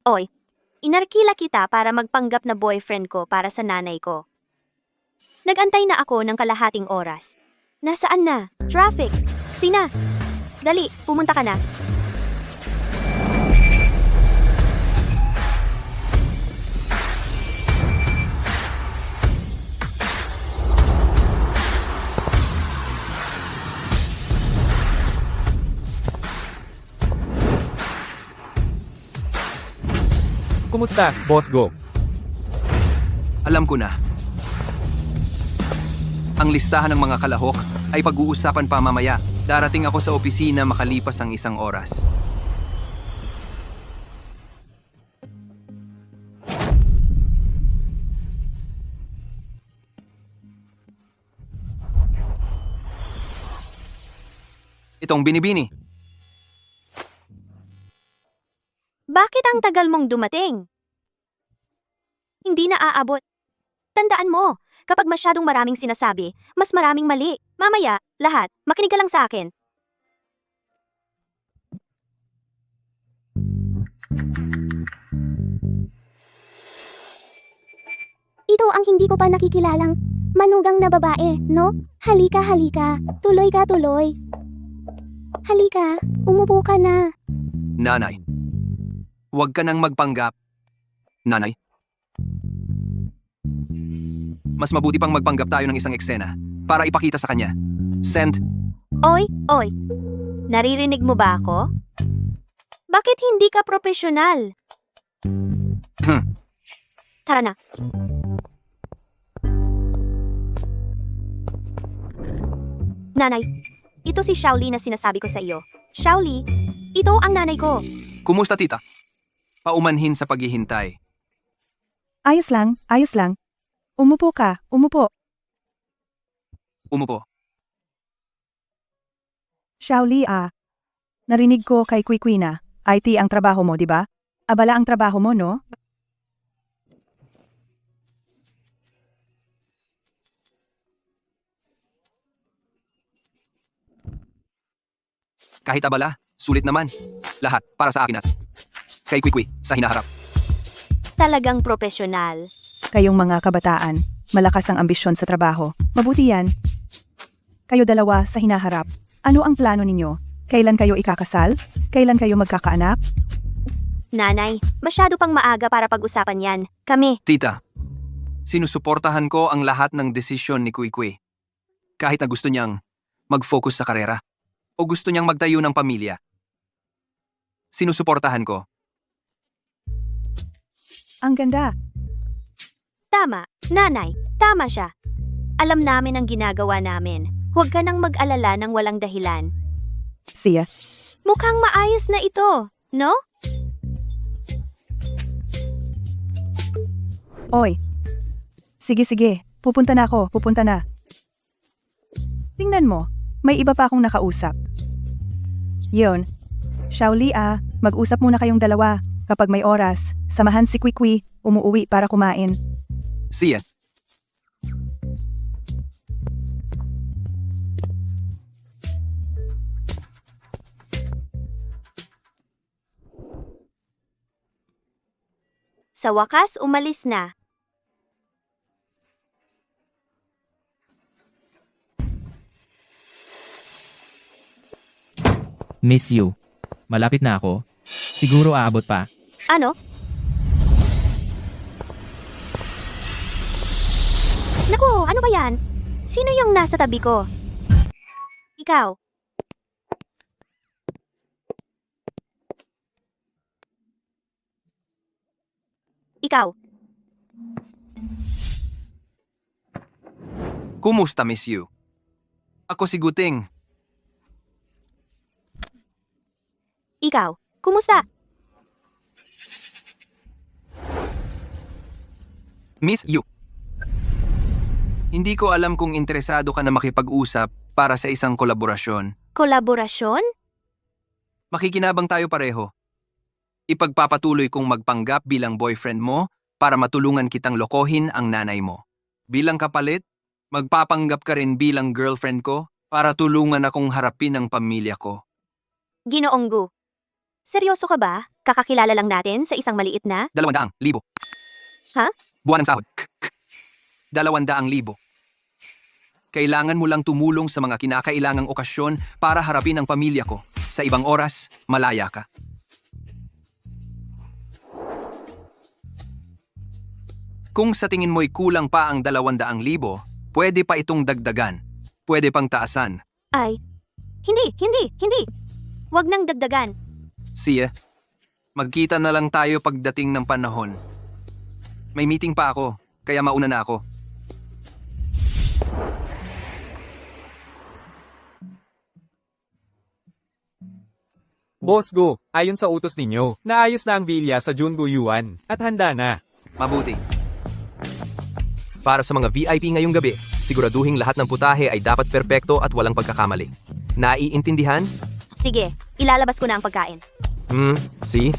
Oy, inarkila kita para magpanggap na boyfriend ko para sa nanay ko. Nagantay na ako ng kalahating oras. Nasaan na? Traffic! Sina? Dali, pumunta ka na. Kumusta, Boss Go? Alam ko na. Ang listahan ng mga kalahok ay pag-uusapan pa mamaya. Darating ako sa opisina makalipas ang 1 oras. Itong binibini. Bakit ang tagal mong dumating? Hindi na aabot. Tandaan mo, kapag masyadong maraming sinasabi, mas maraming mali. Mamaya, lahat, makinig ka lang sa akin. Ito ang hindi ko pa nakikilalang manugang na babae, no? Halika, halika. Tuloy ka, tuloy. Halika, umupo ka na. Nanay. Huwag ka nang magpanggap. Nanay. Mas mabuti pang magpanggap tayo ng isang eksena para ipakita sa kanya. Send. Oy, oy. Naririnig mo ba ako? Bakit hindi ka profesional? Tara na. Nanay, ito si Shaoli na sinasabi ko sa iyo. Shaoli, ito ang nanay ko. Kumusta, tita? Paumanhin sa paghihintay. Ayos lang, ayos lang. Umupo ka, umupo. Umupo. Shaoli narinig ko kay Kwikwi na, IT ang trabaho mo, di ba? Abala ang trabaho mo, no? Kahit abala, sulit naman. Lahat para sa akin at kay Kwikwi sa hinaharap. Talagang profesional. Kayong mga kabataan, malakas ang ambisyon sa trabaho. Mabuti yan. Kayo dalawa sa hinaharap. Ano ang plano ninyo? Kailan kayo ikakasal? Kailan kayo magkakaanak? Nanay, masyado pang maaga para pag-usapan yan. Kami. Tita, sinusuportahan ko ang lahat ng desisyon ni Kwikwi. Kahit na gusto niyang mag-focus sa karera o gusto niyang magtayo ng pamilya. Sinusuportahan ko. Ang ganda. Tama, nanay, tama siya. Alam namin ang ginagawa namin. Huwag ka nang mag-alala ng walang dahilan. Siya. Mukhang maayos na ito, no? Oy. Sige, pupunta na ako, pupunta na. Tingnan mo, may iba pa akong nakausap. Yun. Shaoli mag-usap muna kayong dalawa. Kapag may oras, samahan si Kwikwi, umuuwi para kumain. Siya. Sa wakas, umalis na. Miss you. Malapit na ako. Siguro aabot pa. Ano? Naku, ano ba yan? Sino yung nasa tabi ko? Ikaw. Ikaw. Kumusta, Miss Yu? Ako si Guting. Ikaw. Kumusta? Miss Yu. Hindi ko alam kung interesado ka na makipag-usap para sa isang kolaborasyon. Kolaborasyon? Makikinabang tayo pareho. Ipagpapatuloy kong magpanggap bilang boyfriend mo para matulungan kitang lokohin ang nanay mo. Bilang kapalit, magpapanggap ka rin bilang girlfriend ko para tulungan akong harapin ang pamilya ko. Ginoong Gu. Seryoso ka ba? Kakakilala lang natin sa isang maliit na? 200,000. Ha? Buwan ng sahod. 200,000. Kailangan mo lang tumulong sa mga kinakailangang okasyon para harapin ang pamilya ko. Sa ibang oras, malaya ka. Kung sa tingin mo'y kulang pa ang 200,000, pwede pa itong dagdagan. Pwede pang taasan. Ay, hindi. Huwag nang dagdagan. Siya, magkita na lang tayo pagdating ng panahon. May meeting pa ako, kaya mauna na ako. Boss Go, ayon sa utos ninyo, naayos na ang bilya sa Jungu Yuan at handa na. Mabuti. Para sa mga VIP ngayong gabi, siguraduhing lahat ng putahe ay dapat perpekto at walang pagkakamali. Naiintindihan? Sige, ilalabas ko na ang pagkain. See?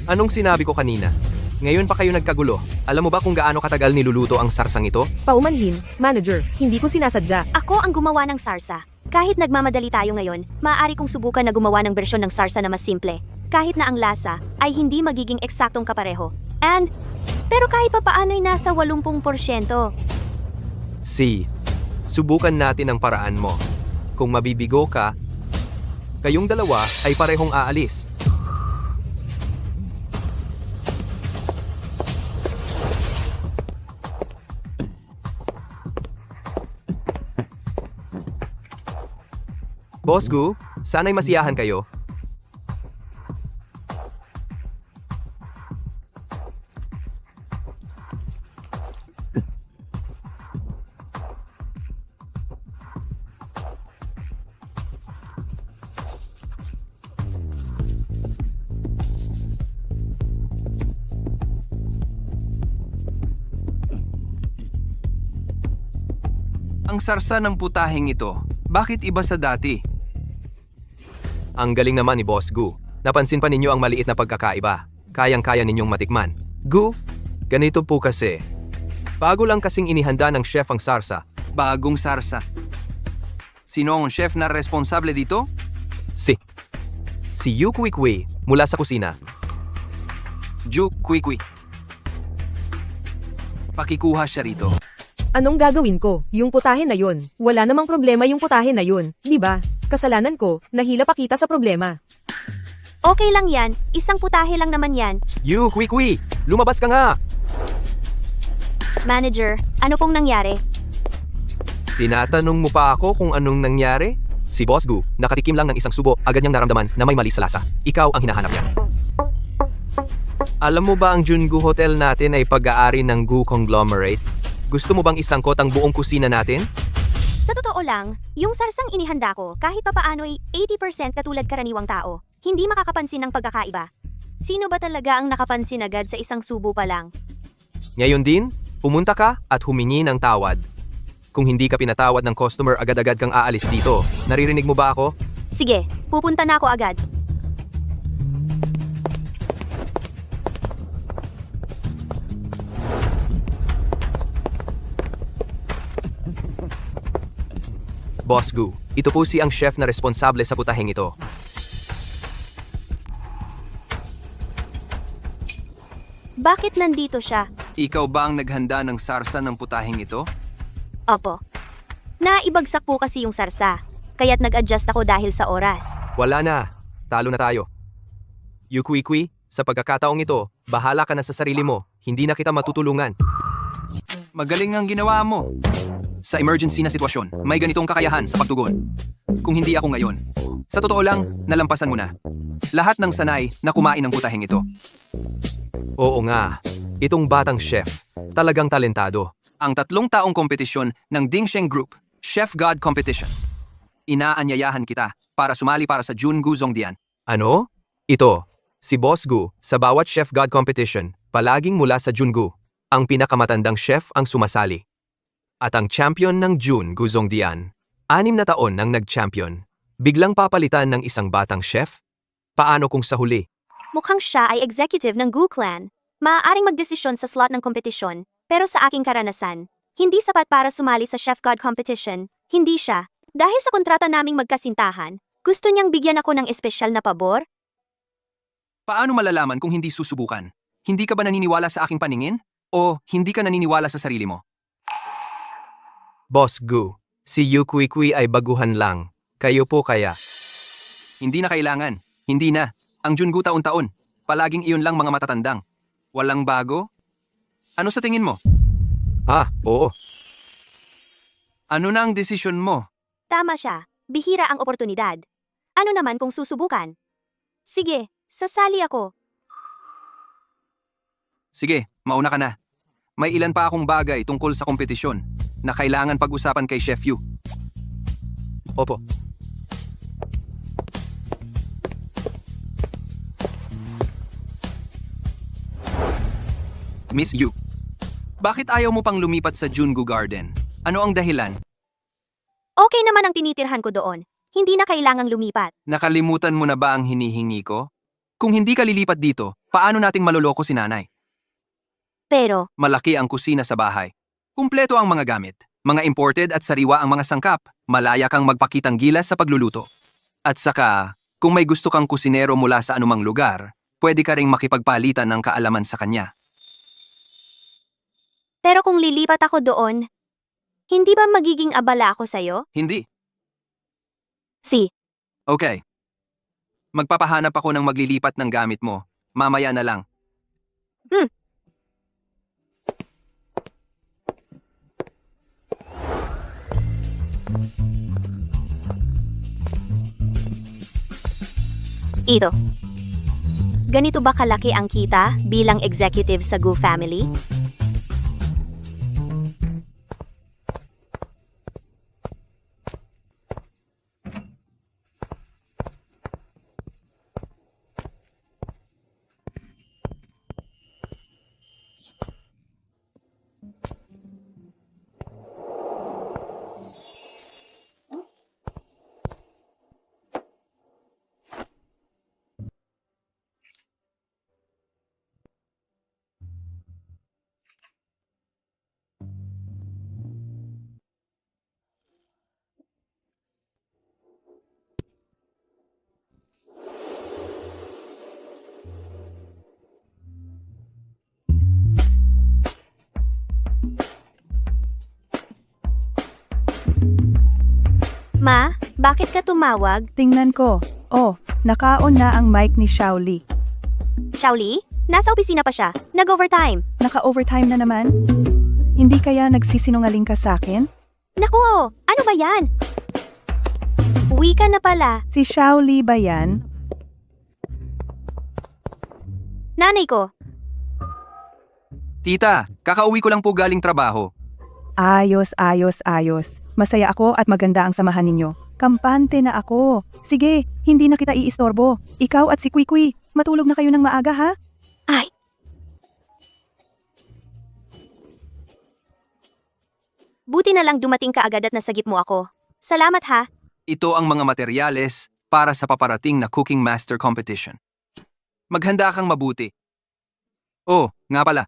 Anong sinabi ko kanina? Ngayon pa kayo nagkagulo. Alam mo ba kung gaano katagal niluluto ang sarsang ito? Paumanhin, manager, hindi ko sinasadya. Ako ang gumawa ng sarsa. Kahit nagmamadali tayo ngayon, maaari kong subukan na gumawa ng bersyon ng sarsa na mas simple. Kahit na ang lasa ay hindi magiging eksaktong kapareho. Pero kahit pa paano'y nasa 80%. C. Subukan natin ang paraan mo. Kung mabibigo ka, kayong dalawa ay parehong aalis. Boss Gu, sana'y masiyahan kayo. Ang sarsa ng putaheng ito, bakit iba sa dati? Ang galing naman ni Boss Gu. Napansin pa ninyo ang maliit na pagkakaiba. Kayang-kaya ninyong matikman. Gu, ganito po kasi. Bago lang kasing inihanda ng chef ang sarsa. Bagong sarsa. Sino ang chef na responsable dito? Si Yu Kwikwi mula sa kusina. Ju Kwikwi. Pakikuha siya rito. Anong gagawin ko? Yung putahe na yun. Wala namang problema yung putahe na yun, di ba? Kasalanan ko, nahila pa kita sa problema. Okay lang yan, isang putahe lang naman yan. Yu Kwikwi, lumabas ka nga! Manager, ano pong nangyari? Tinatanong mo pa ako kung anong nangyari? Si Boss Gu, nakatikim lang ng isang subo, agad niyang naramdaman na may mali sa lasa. Ikaw ang hinahanap niya. Alam mo ba ang Jungu Hotel natin ay pag-aari ng Gu Conglomerate? Gusto mo bang isangkot ang buong kusina natin? Sa totoo lang, yung sarsang inihanda ko kahit papaano ay 80% katulad karaniwang tao. Hindi makakapansin ng pagkakaiba. Sino ba talaga ang nakapansin agad sa isang subo pa lang? Ngayon din, pumunta ka at humingi ng tawad. Kung hindi ka pinatawad ng customer, agad-agad kang aalis dito. Naririnig mo ba ako? Sige, pupunta na ako agad. Boss Gu, ito po si ang chef na responsable sa putaheng ito. Bakit nandito siya? Ikaw ba ang naghanda ng sarsa ng putaheng ito? Opo. Naibagsak po kasi yung sarsa, kaya't nag-adjust ako dahil sa oras. Wala na. Talo na tayo. Yu Kwikwi, sa pagkakataong ito, bahala ka na sa sarili mo. Hindi na kita matutulungan. Magaling ang ginawa mo. Sa emergency na sitwasyon, may ganitong kakayahan sa pagtugon. Kung hindi ako ngayon, sa totoo lang, nalampasan mo na. Lahat ng sanay na kumain ng putaheng ito. Oo nga, itong batang chef, talagang talentado. Ang 3 taong kompetisyon ng Dingsheng Group, Chef God Competition. Inaanyayahan kita para sumali para sa Jungu Zongdian. Ano? Ito, si Boss Gu, sa bawat Chef God Competition, palaging mula sa Jungu. Ang pinakamatandang chef ang sumasali. At ang champion ng Jungu Zongdian, 6 na taon nang nag-champion. Biglang papalitan ng isang batang chef? Paano kung sa huli? Mukhang siya ay executive ng Gu Clan. Maaaring magdesisyon sa slot ng kompetisyon, pero sa aking karanasan, hindi sapat para sumali sa Chef God competition, hindi siya. Dahil sa kontrata naming magkasintahan, gusto niyang bigyan ako ng espesyal na pabor? Paano malalaman kung hindi susubukan? Hindi ka ba naniniwala sa aking paningin? O hindi ka naniniwala sa sarili mo? Boss Gu, si Yu Kui Kui ay baguhan lang. Kayo po kaya? Hindi na kailangan. Hindi na. Ang Jungu taon-taon. Palaging iyon lang mga matatandang. Walang bago? Ano sa tingin mo? Oo. Ano na ang desisyon mo? Tama siya. Bihira ang oportunidad. Ano naman kung susubukan? Sige, sasali ako. Sige, mauna ka na. May ilan pa akong bagay tungkol sa kompetisyon na kailangan pag-usapan kay Chef Yu. Opo. Miss Yu, bakit ayaw mo pang lumipat sa Jungu Garden? Ano ang dahilan? Okay naman ang tinitirhan ko doon. Hindi na kailangang lumipat. Nakalimutan mo na ba ang hinihingi ko? Kung hindi ka lilipat dito, paano nating maloloko si nanay? Pero, Malaki ang kusina sa bahay. Kumpleto ang mga gamit. Mga imported at sariwa ang mga sangkap. Malaya kang magpakitang gilas sa pagluluto. At saka, kung may gusto kang kusinero mula sa anumang lugar, pwede ka ring makipagpalitan ng kaalaman sa kanya. pero kung lilipat ako doon, hindi ba magiging abala ako sa'yo? Hindi. Si, Okay. Magpapahanap ako ng maglilipat ng gamit mo. Mamaya na lang. ito. Ganito ba kalaki ang kita bilang executive sa Gu family? Ma, bakit ka tumawag? Tingnan ko. Oh, nakaon na ang mic ni Shaoli. Shaoli? Nasa opisina pa siya. Nag-overtime. Naka-overtime na naman? Hindi kaya nagsisinungaling ka sa akin? Naku, ano ba yan? Uwi ka na pala. Si Shaoli ba yan? Nanay ko. Tita, kakauwi ko lang po galing trabaho. Ayos. Masaya ako at maganda ang samahan ninyo. Kampante na ako. Sige, hindi na kita iistorbo. Ikaw at si Kwikwi, matulog na kayo ng maaga ha? Ay. Buti na lang dumating ka agad at nasagip mo ako. Salamat ha. Ito ang mga materyales para sa paparating na Cooking Master Competition. Maghanda kang mabuti. Oh, nga pala.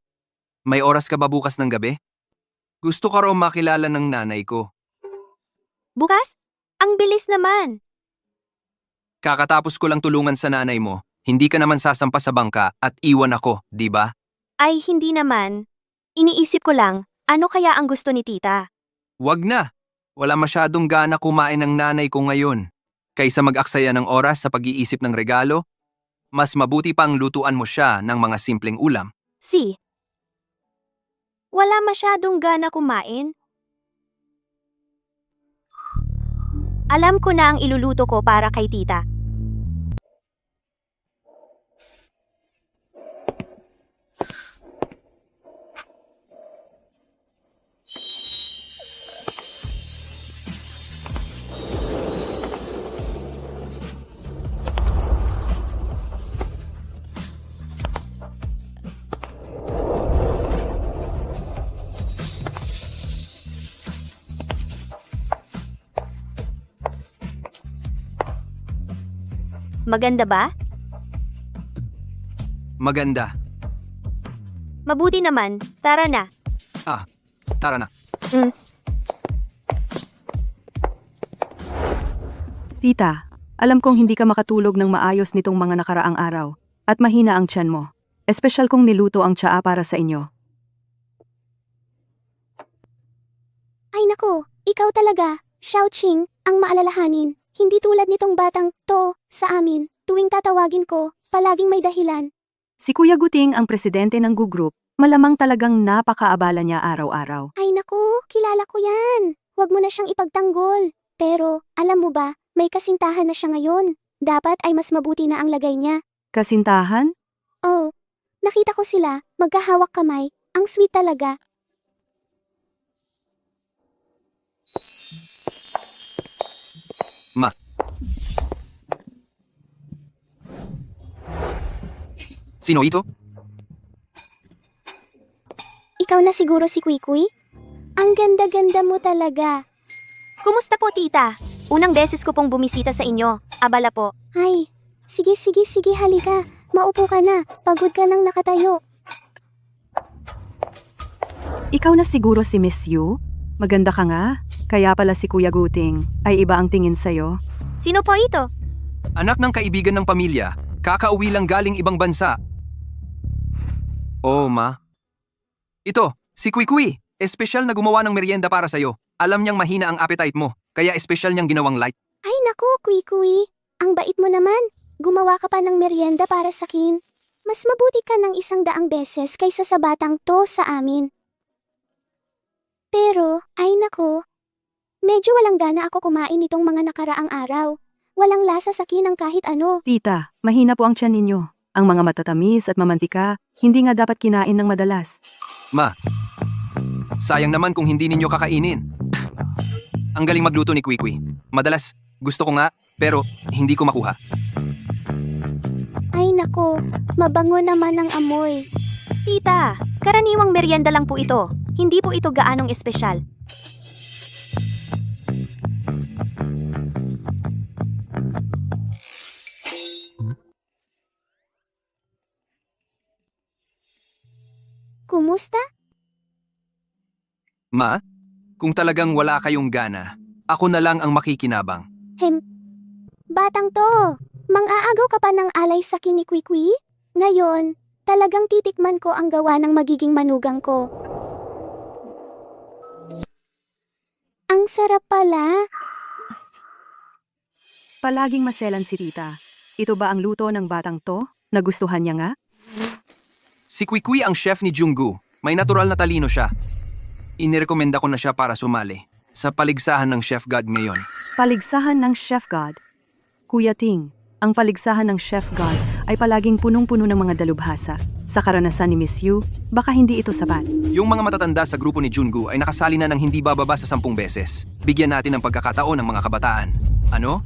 May oras ka ba bukas ng gabi? Gusto ka raw makilala ng nanay ko. Bukas? Ang bilis naman. Kakatapos ko lang tulungan sa nanay mo, hindi ka naman sasampa sa bangka at iwan ako, di ba? Ay, hindi naman. Iniisip ko lang, ano kaya ang gusto ni tita? Wag na. Wala masyadong gana kumain ng nanay ko ngayon. Kaysa mag-aksaya ng oras sa pag-iisip ng regalo, mas mabuti pang lutuan mo siya ng mga simpleng ulam. Si. Wala masyadong gana kumain. Alam ko na ang iluluto ko para kay tita. Maganda ba? Maganda. Mabuti naman, tara na. Tara na. Tita, alam kong hindi ka makatulog ng maayos nitong mga nakaraang araw at mahina ang tiyan mo. Espesyal kong niluto ang tsaa para sa inyo. Ay nako, ikaw talaga, Xiaoqing, ang maalalahanin. Hindi tulad nitong batang to sa amin. Tuwing tatawagin ko, palaging may dahilan. Si Kuya Guting ang presidente ng Gu Group, malamang talagang napakaabala niya araw-araw. Ay naku, kilala ko yan. Huwag mo na siyang ipagtanggol. Pero, alam mo ba, may kasintahan na siya ngayon. Dapat ay mas mabuti na ang lagay niya. Kasintahan? Oh, nakita ko sila, magkahawak kamay. Ang sweet talaga. Sino ito? Ikaw na siguro si Kwikwi? Ang ganda-ganda mo talaga. Kumusta po, tita? Unang beses ko pong bumisita sa inyo. Abala po. Ay, sige halika. Maupo ka na, pagod ka nang nakatayo. Ikaw na siguro si Miss Yu? Maganda ka nga. Kaya pala si Kuya Guting ay iba ang tingin sa'yo. Sino po ito? Anak ng kaibigan ng pamilya. Kakauwi lang galing ibang bansa. Oh, ma. Ito, si Kwikwi. Espesyal na gumawa ng merienda para sa'yo. Alam niyang mahina ang appetite mo, kaya espesyal niyang ginawang light. Ay naku, Kwikwi. Ang bait mo naman. Gumawa ka pa ng merienda para sa akin. Mas mabuti ka ng 100 beses kaysa sa batang to sa amin. Pero, ay naku. Medyo walang gana ako kumain nitong mga nakaraang araw. Walang lasa sa akin ang kahit ano. Tita, mahina po ang tiyan ninyo. Ang mga matatamis at mamantika, hindi nga dapat kinain ng madalas. Ma, sayang naman kung hindi ninyo kakainin. Ang galing magluto ni Kwikwi. Madalas, gusto ko nga, pero hindi ko makuha. Ay nako, mabango naman ang amoy. Tita, karaniwang merienda lang po ito. Hindi po ito gaanong espesyal. Kumusta? Ma, kung talagang wala kayong gana, ako na lang ang makikinabang. Batang to, mang-aagaw ka pa ng alay sa akin ni Kwikwi? Ngayon, talagang titikman ko ang gawa ng magiging manugang ko. Ang sarap pala. Palaging maselan si Tita. Ito ba ang luto ng batang to? Nagustuhan niya nga? Si Kwikwi ang chef ni Junggu. May natural na talino siya. Inirekomenda ko na siya para sumali sa paligsahan ng Chef God ngayon. Paligsahan ng Chef God. Kuya Ting, ang paligsahan ng Chef God ay palaging punong-puno ng mga dalubhasa. Sa karanasan ni Miss Yu, baka hindi ito sapat. Yung mga matatanda sa grupo ni Junggu ay nakasali na ng hindi bababa sa 10 beses. Bigyan natin ng pagkakataon ng mga kabataan. Ano?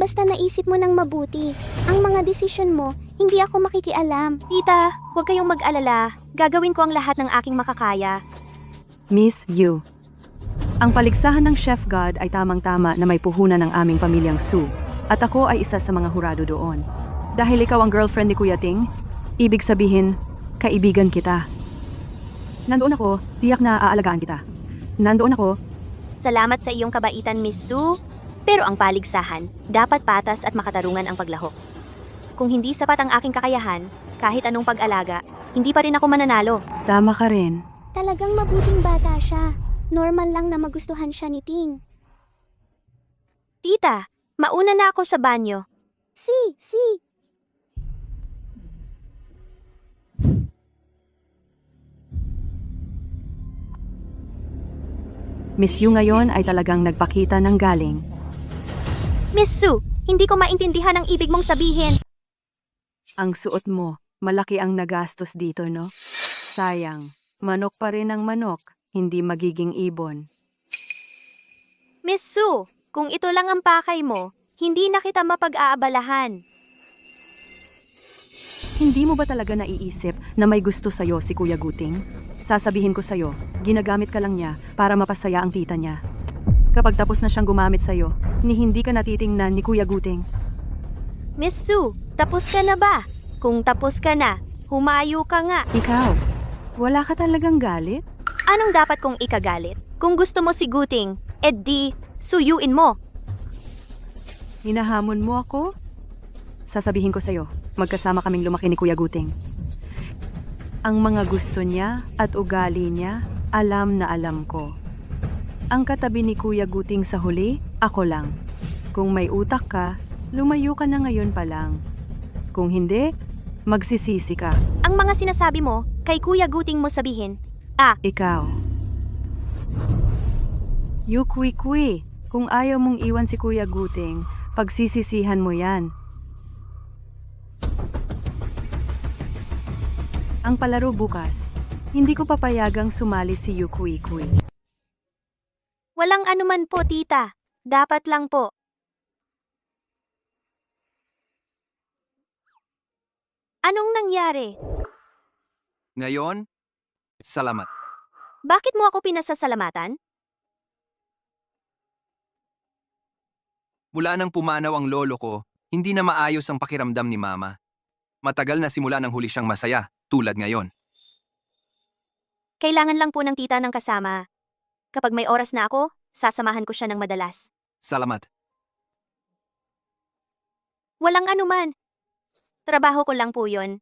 Basta naisip mo ng mabuti. Ang mga desisyon mo, hindi ako makikialam. Tita, huwag kayong mag-alala. Gagawin ko ang lahat ng aking makakaya. Miss Yu, ang paligsahan ng Chef God ay tamang-tama na may puhunan ng aming pamilyang Su. At ako ay isa sa mga hurado doon. Dahil ikaw ang girlfriend ni Kuya Ting, ibig sabihin, kaibigan kita. Nandoon ako, tiyak na aalagaan kita. Nandoon ako. Salamat sa iyong kabaitan, Miss Su. Pero ang paligsahan, dapat patas at makatarungan ang paglahok. Kung hindi sapat ang aking kakayahan, kahit anong pag-alaga, hindi pa rin ako mananalo. Tama ka rin. Talagang mabuting bata siya. Normal lang na magustuhan siya ni Ting. Tita, mauna na ako sa banyo. Si. Miss Yu ngayon ay talagang nagpakita ng galing. Miss Su, hindi ko maintindihan ang ibig mong sabihin. Ang suot mo, malaki ang nagastos dito, no? Sayang, manok pa rin ang manok, hindi magiging ibon. Miss Su, kung ito lang ang pakay mo, hindi na kita mapag-aabalahan. Hindi mo ba talaga naiisip na may gusto sa'yo si Kuya Guting? Sasabihin ko sa'yo, ginagamit ka lang niya para mapasaya ang tita niya. Kapag tapos na siyang gumamit sa'yo, ni hindi ka natitingnan ni Kuya Guting. Miss Sue, tapos ka na ba? Kung tapos ka na, humayo ka nga. Ikaw, wala ka talagang galit? Anong dapat kong ikagalit? Kung gusto mo siguting, di, suyuin mo. Hinahamon mo ako? Sasabihin ko sa'yo, magkasama kaming lumaki ni Kuya Guting. Ang mga gusto niya at ugali niya, alam na alam ko. Ang katabi ni Kuya Guting sa huli, ako lang. Kung may utak ka, lumayo ka na ngayon pa lang. Kung hindi, magsisisi ka. Ang mga sinasabi mo, kay Kuya Guting mo sabihin, Ikaw. Yukwi-kwi, kung ayaw mong iwan si Kuya Guting, pagsisisihan mo yan. Ang palaro bukas, hindi ko papayagang sumali si Yukwi-kwi. walang anuman po tita. Dapat lang po. Anong nangyari? Ngayon, salamat. Bakit mo ako pinasasalamatan? Mula nang pumanaw ang lolo ko, hindi na maayos ang pakiramdam ni Mama. Matagal na simula nang huli siyang masaya, tulad ngayon. Kailangan lang po ng tita ng kasama. Kapag may oras na ako, sasamahan ko siya ng madalas. Salamat. Walang anuman. Trabaho ko lang po yun.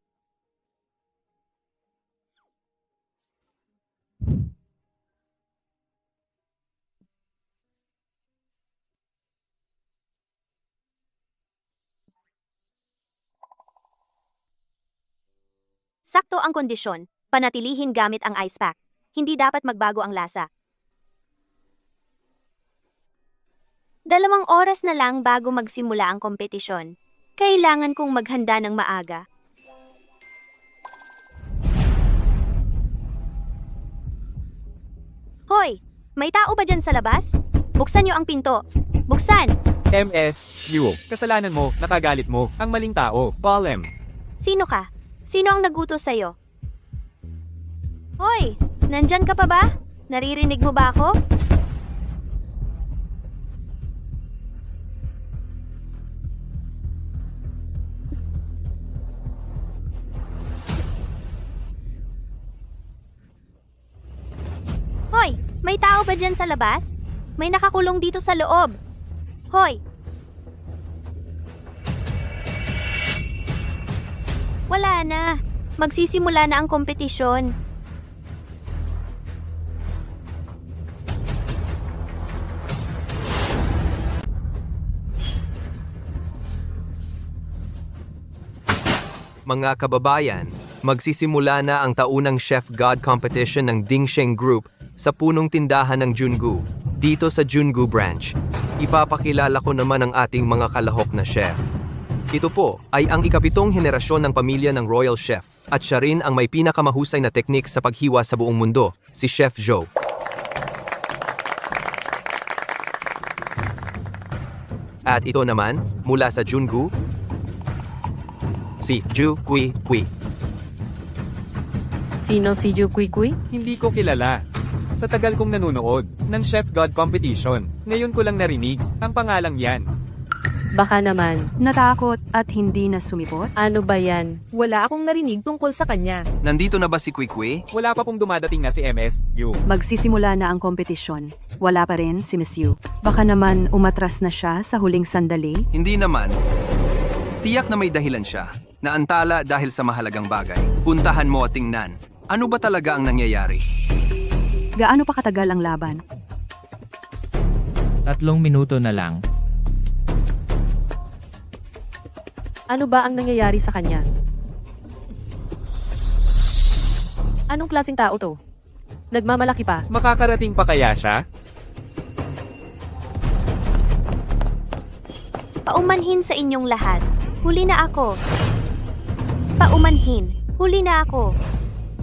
Sakto ang kondisyon, panatilihin gamit ang ice pack. Hindi dapat magbago ang lasa. 2 oras na lang bago magsimula ang kompetisyon. Kailangan kong maghanda ng maaga. Hoy! May tao ba dyan sa labas? Buksan niyo ang pinto. Buksan! MS, you. Kasalanan mo, nakagalit mo, ang maling tao. Palem. Sino ka? Sino ang nagutos sa'yo? Hoy! Nandyan ka pa ba? Naririnig mo ba ako? Hoy! May tao ba dyan sa labas? May nakakulong dito sa loob. Hoy! Wala na. Magsisimula na ang kompetisyon. Mga kababayan, magsisimula na ang taunang Chef God competition ng Dingsheng Group sa punong tindahan ng Jungu, dito sa Jungu Branch. Ipapakilala ko naman ang ating mga kalahok na chef. Ito po ay ang ika-7 henerasyon ng pamilya ng Royal Chef at siya rin ang may pinakamahusay na teknik sa paghiwa sa buong mundo, si Chef Zhou. At ito naman, mula sa Jungu, si Ju Kui Kui. Sino si Ju Kui Kui? Hindi ko kilala. Sa tagal kong nanonood ng Chef God competition, ngayon ko lang narinig ang pangalang yan. Baka naman. Natakot at hindi na sumipot? Ano ba yan? Wala akong narinig tungkol sa kanya. Nandito na ba si Kwikwi? Wala pa pong dumadating na si MS, you. Magsisimula na ang kompetisyon. Wala pa rin si Miss Yu. Baka naman umatras na siya sa huling sandali? Hindi naman. Tiyak na may dahilan siya. Naantala dahil sa mahalagang bagay. Puntahan mo at tingnan. Ano ba talaga ang nangyayari? Gaano pa katagal ang laban? 3 minuto na lang. Ano ba ang nangyayari sa kanya? Anong klaseng tao to? Nagmamalaki pa. Makakarating pa kaya siya? Paumanhin sa inyong lahat. Huli na ako. Paumanhin. Huli na ako.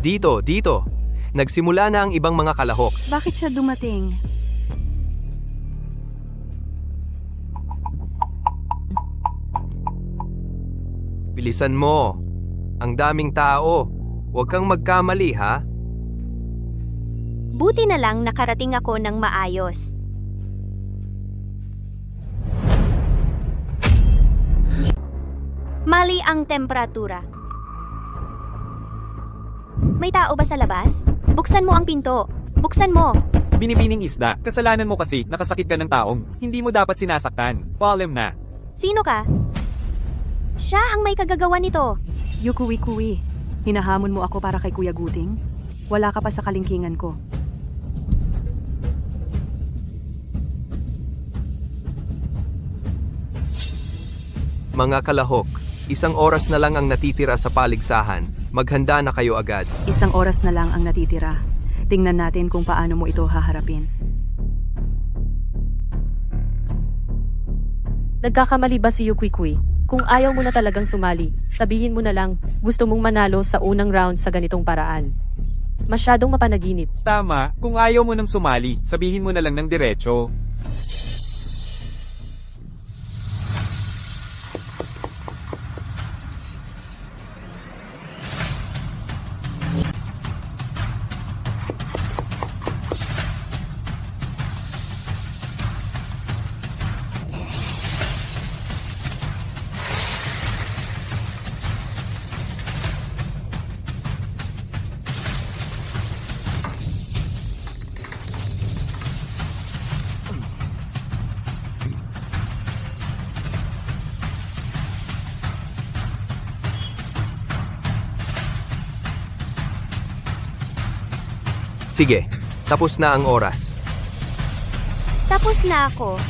Dito, dito. Nagsimula na ang ibang mga kalahok. Bakit siya dumating? Bilisan mo. Ang daming tao. Huwag kang magkamali, ha? Buti na lang nakarating ako ng maayos. Mali ang temperatura. May tao ba sa labas? Buksan mo ang pinto. Buksan mo. Binibining isda, kasalanan mo kasi nakasakit ka ng taong hindi mo dapat sinasaktan. Paalam na. Sino ka? Siya ang may kagagawa nito. Yukui-kui, hinahamon mo ako para kay Kuya Guting? Wala ka pa sa kalingkingan ko. Mga kalahok, 1 oras na lang ang natitira sa paligsahan. Maghanda na kayo agad. 1 oras na lang ang natitira. Tingnan natin kung paano mo ito haharapin. Nagkakamali ba si Yukui-kui? Kung ayaw mo na talagang sumali, sabihin mo na lang, gusto mong manalo sa unang round sa ganitong paraan. Masyadong mapanaginip. Tama, kung ayaw mo nang sumali, sabihin mo na lang ng diretso. Sige, tapos na ang oras. Tapos na ako.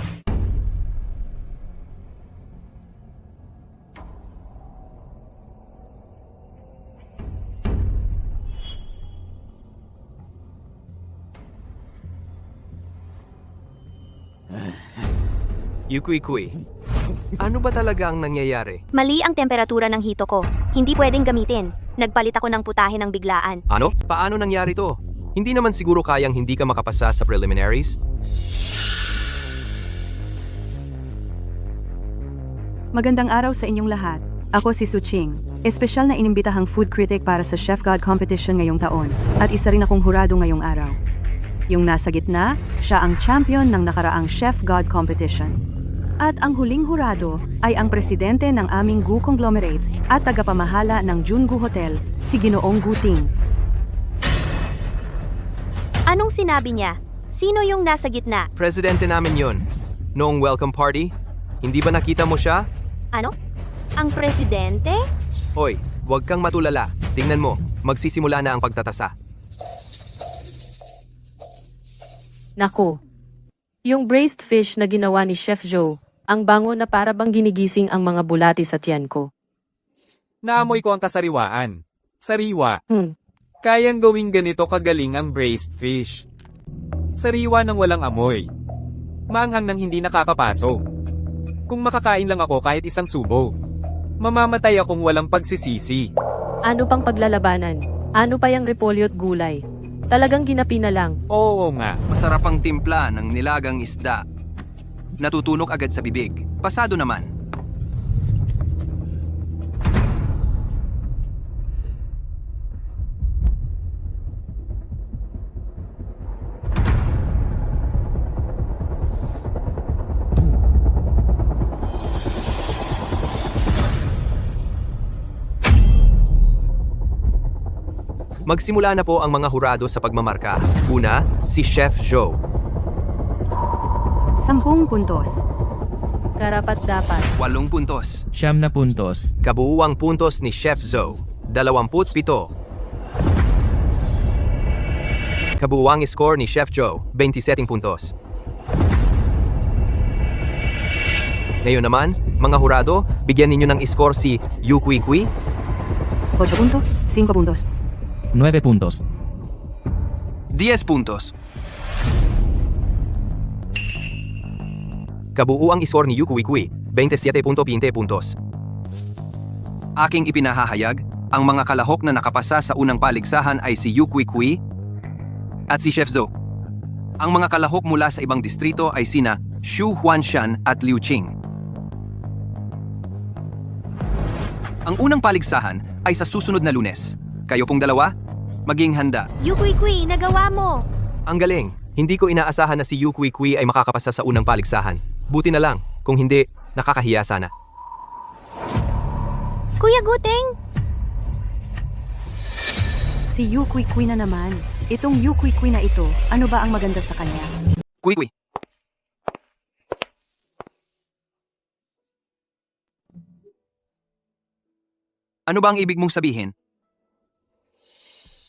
Yukui-kui, ano ba talaga ang nangyayari? Mali ang temperatura ng hito ko. Hindi pwedeng gamitin. Nagpalit ako ng putahe ng biglaan. Ano? Paano nangyari to? Hindi naman siguro kayang hindi ka makapasa sa preliminaries? Magandang araw sa inyong lahat. Ako si Suching, espesyal na inimbitahang food critic para sa Chef God Competition ngayong taon, at isa rin akong hurado ngayong araw. Yung nasa gitna, siya ang champion ng nakaraang Chef God Competition. At ang huling hurado ay ang presidente ng aming Gu Conglomerate at tagapamahala ng Jungu Hotel, si Ginoong Guting. Anong sinabi niya? Sino yung nasa gitna? Presidente namin yon. Noong welcome party? Hindi ba nakita mo siya? Ano? Ang presidente? Hoy, huwag kang matulala. Tingnan mo, magsisimula na ang pagtatasa. Nako. Yung braised fish na ginawa ni Chef Joe, ang bango na para bang ginigising ang mga bulati sa tiyan ko. Naamoy ko ang kasariwaan. Sariwa. Hmm. Kayang gawing ganito kagaling ang braised fish. Sariwa ng walang amoy. Maanghang nang hindi nakakapaso. Kung makakain lang ako kahit isang subo, mamamatay akong walang pagsisisi. Ano pang paglalabanan? Ano pa yung repolyo at gulay? Talagang ginapi na lang. Oo nga. Masarap ang timpla ng nilagang isda. Natutunog agad sa bibig. Pasado naman. Magsimula na po ang mga hurado sa pagmamarka. Una, si Chef Joe. 10 puntos. Karapat-dapat. 8 puntos. 9 puntos. Kabuuang puntos ni Chef Zoe, 27. Kabuuang score ni Chef Joe, 27 puntos. Ngayon naman, mga hurado, bigyan ninyo ng score si Yukui-kui. 8 puntos, 5 puntos. 9 puntos. 10 puntos. Kabuuang score ni Yukui-kui, 27.20 puntos. Aking ipinahahayag, ang mga kalahok na nakapasa sa unang paligsahan ay si Yukui-kui at si Chef Zoe. Ang mga kalahok mula sa ibang distrito ay sina Xu Huanshan at Liu Qing. Ang unang paligsahan ay sa susunod na Lunes. Kayo pong dalawa, maging handa. Yukui-kui, nagawa mo! Ang galing! Hindi ko inaasahan na si Yukui-kui ay makakapasa sa unang paligsahan. Buti na lang, kung hindi, nakakahiya sana. Kuya Guteng! Si Yu Kui Kui na naman. Itong Yu Kui Kui na ito, ano ba ang maganda sa kanya? Kui. Ano ba ang ibig mong sabihin?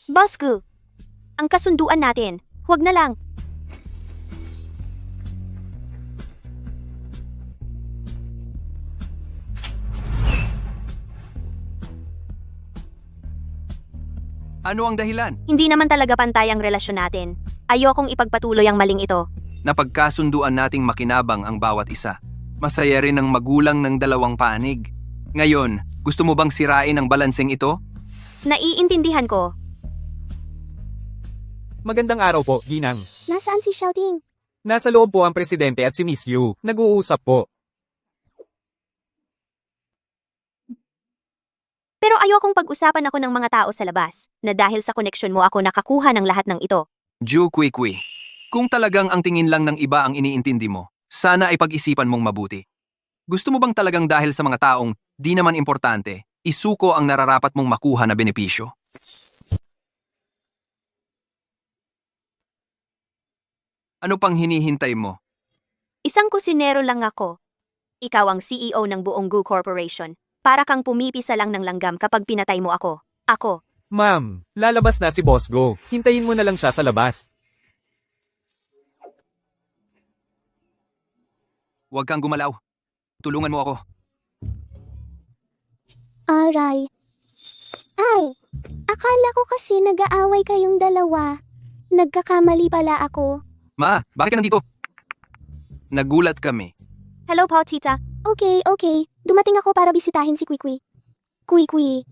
Bosku, ang kasunduan natin, huwag na lang. Ano ang dahilan? Hindi naman talaga pantay ang relasyon natin. Ayokong ipagpatuloy ang maling ito. Napagkasunduan nating makinabang ang bawat isa. Masaya rin ang magulang ng dalawang panig. Ngayon, gusto mo bang sirain ang balanseng ito? Naiintindihan ko. Magandang araw po, Ginang. Nasaan si Xiaoting? Nasa loob po ang presidente at si Miss Yu. Nag-uusap po. Pero ayokong pag-usapan ako ng mga tao sa labas, na dahil sa koneksyon mo ako nakakuha ng lahat ng ito. Ju Kui. Kung talagang ang tingin lang ng iba ang iniintindi mo, sana ay pag-isipan mong mabuti. Gusto mo bang talagang dahil sa mga taong di naman importante, isuko ang nararapat mong makuha na benepisyo? Ano pang hinihintay mo? Isang kusinero lang ako. Ikaw ang CEO ng buong Gu Corporation. Para kang pumipisa lang ng langgam kapag pinatay mo ako. Ako. Ma'am, lalabas na si Boss Go. Hintayin mo na lang siya sa labas. Huwag kang gumalaw. Tulungan mo ako. Aray. Ay, akala ko kasi nag-aaway kayong dalawa. Nagkakamali pala ako. Ma, bakit ka nandito? Nagulat kami. Hello po, tita. Okay. Dumating ako para bisitahin si Kui. Kui.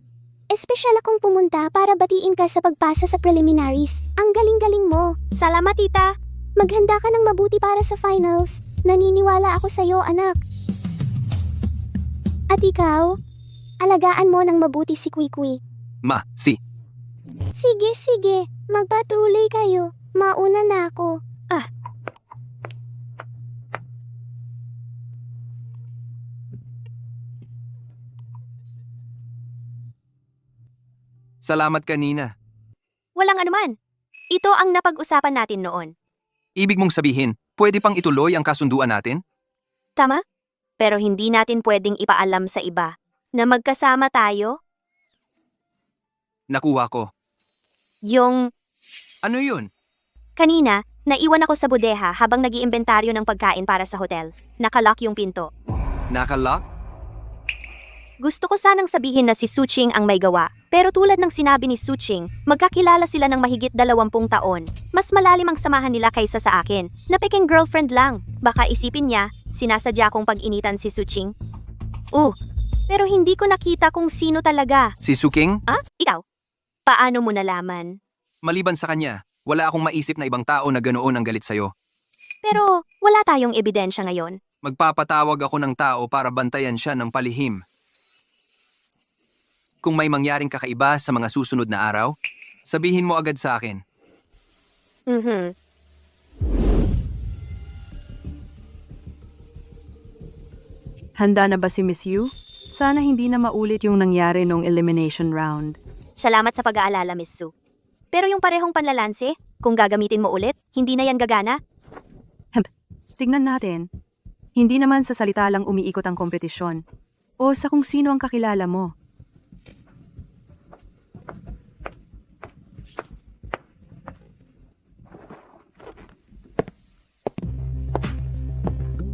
Espesyal akong pumunta para batiin ka sa pagpasa sa preliminaries. Ang galing-galing mo. Salamat, tita. Maghanda ka ng mabuti para sa finals. Naniniwala ako sa'yo, anak. At ikaw, alagaan mo ng mabuti si Kui. Ma, Sige. Magpatuloy kayo. Mauna na ako. salamat kanina. Walang anuman. Ito ang napag-usapan natin noon. Ibig mong sabihin, pwede pang ituloy ang kasunduan natin? Tama? Pero hindi natin pwedeng ipaalam sa iba na magkasama tayo. Nakuha ko. Yung Ano yun? kanina, naiwan ako sa bodeha habang nag-iimbentaryo ng pagkain para sa hotel. Nakalock yung pinto. Nakalock? Gusto ko sanang sabihin na si Suching ang may gawa, pero tulad ng sinabi ni Suching, magkakilala sila ng mahigit 20 taon. Mas malalim ang samahan nila kaysa sa akin, na peking girlfriend lang. Baka isipin niya, sinasadya kong pag-initan si Suching. Pero hindi ko nakita kung sino talaga. Si Suking? Ikaw? Paano mo nalaman? Maliban sa kanya, wala akong maisip na ibang tao na ganoon ang galit sa'yo. Pero wala tayong ebidensya ngayon. Magpapatawag ako ng tao para bantayan siya ng palihim. Kung may mangyaring kakaiba sa mga susunod na araw, sabihin mo agad sa akin. Handa na ba si Miss Yu? Sana hindi na maulit yung nangyari nung elimination round. Salamat sa pag-aalala, Miss Su. Pero yung parehong panlalanse, kung gagamitin mo ulit, hindi na yan gagana. Tignan natin. Hindi naman sa salita lang umiikot ang kompetisyon. O sa kung sino ang kakilala mo.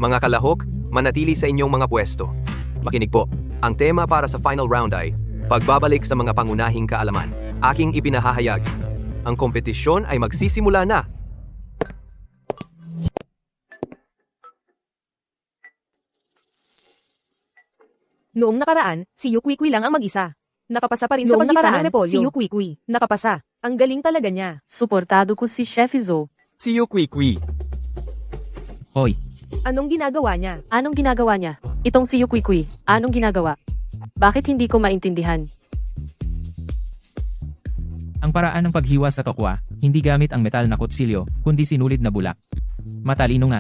Mga kalahok, manatili sa inyong mga pwesto. Makinig po, ang tema para sa final round ay pagbabalik sa mga pangunahing kaalaman. Aking ipinahahayag. Ang kompetisyon ay magsisimula na. Noong nakaraan, si Yu Kui lang ang mag-isa. Nakapasa pa rin sa pag-isa ng repolyo. Si Yu Kui. Nakapasa. Ang galing talaga niya. Suportado ko si Chef Izo. Si Yu Kui. Hoy, Anong ginagawa niya? Anong ginagawa niya? Itong si Yu Kui. Anong ginagawa? Bakit hindi ko maintindihan? ang paraan ng paghiwa sa tokwa, hindi gamit ang metal na kutsilyo, kundi sinulid na bulak. Matalino nga.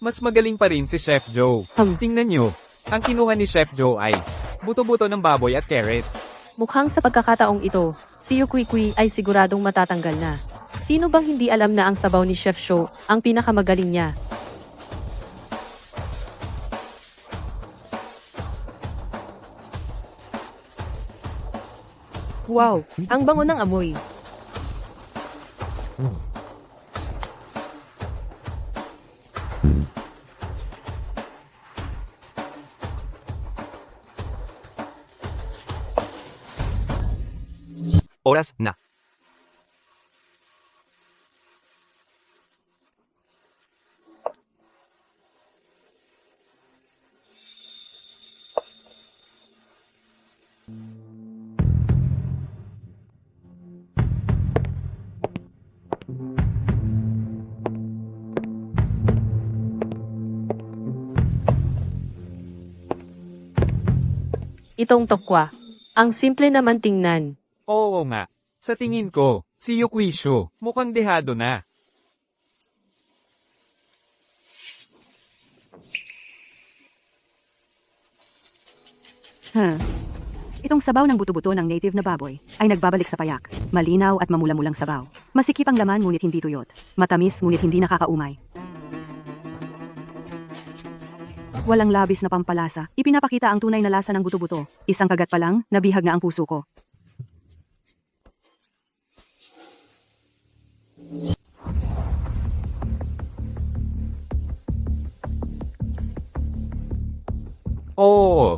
Mas magaling pa rin si Chef Joe. Tingnan nyo, ang kinuha ni Chef Joe ay buto-buto ng baboy at carrot. Mukhang sa pagkakataong ito, si Yu Kwee ay siguradong matatanggal na. Sino bang hindi alam na ang sabaw ni Chef Show ang pinakamagaling niya? Wow, ang bango ng amoy. Oras na. Itong tokwa. Ang simple naman tingnan. Oo nga. Sa tingin ko, si Yu Kwee mukhang dehado na. Itong sabaw ng buto-buto ng native na baboy ay nagbabalik sa payak. Malinaw at mamula-mulang sabaw. Masikip ang laman ngunit hindi tuyot. Matamis ngunit hindi nakakaumay. Walang labis na pampalasa. Ipinapakita ang tunay na lasa ng buto-buto. Isang kagat pa lang, nabihag na ang puso ko. Oo.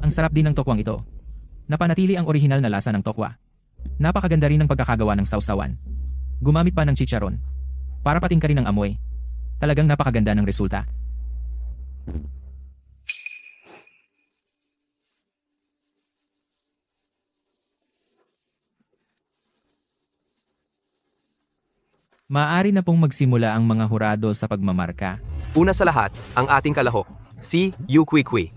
Ang sarap din ng tokwang ito. Napanatili ang orihinal na lasa ng tokwa. Napakaganda rin ng pagkakagawa ng sausawan. Gumamit pa ng chicharon. Para pating ka rin ng amoy. Talagang napakaganda ng resulta. Maaari na pong magsimula ang mga hurado sa pagmamarka. Una sa lahat, ang ating kalahok, si Yu Kwee.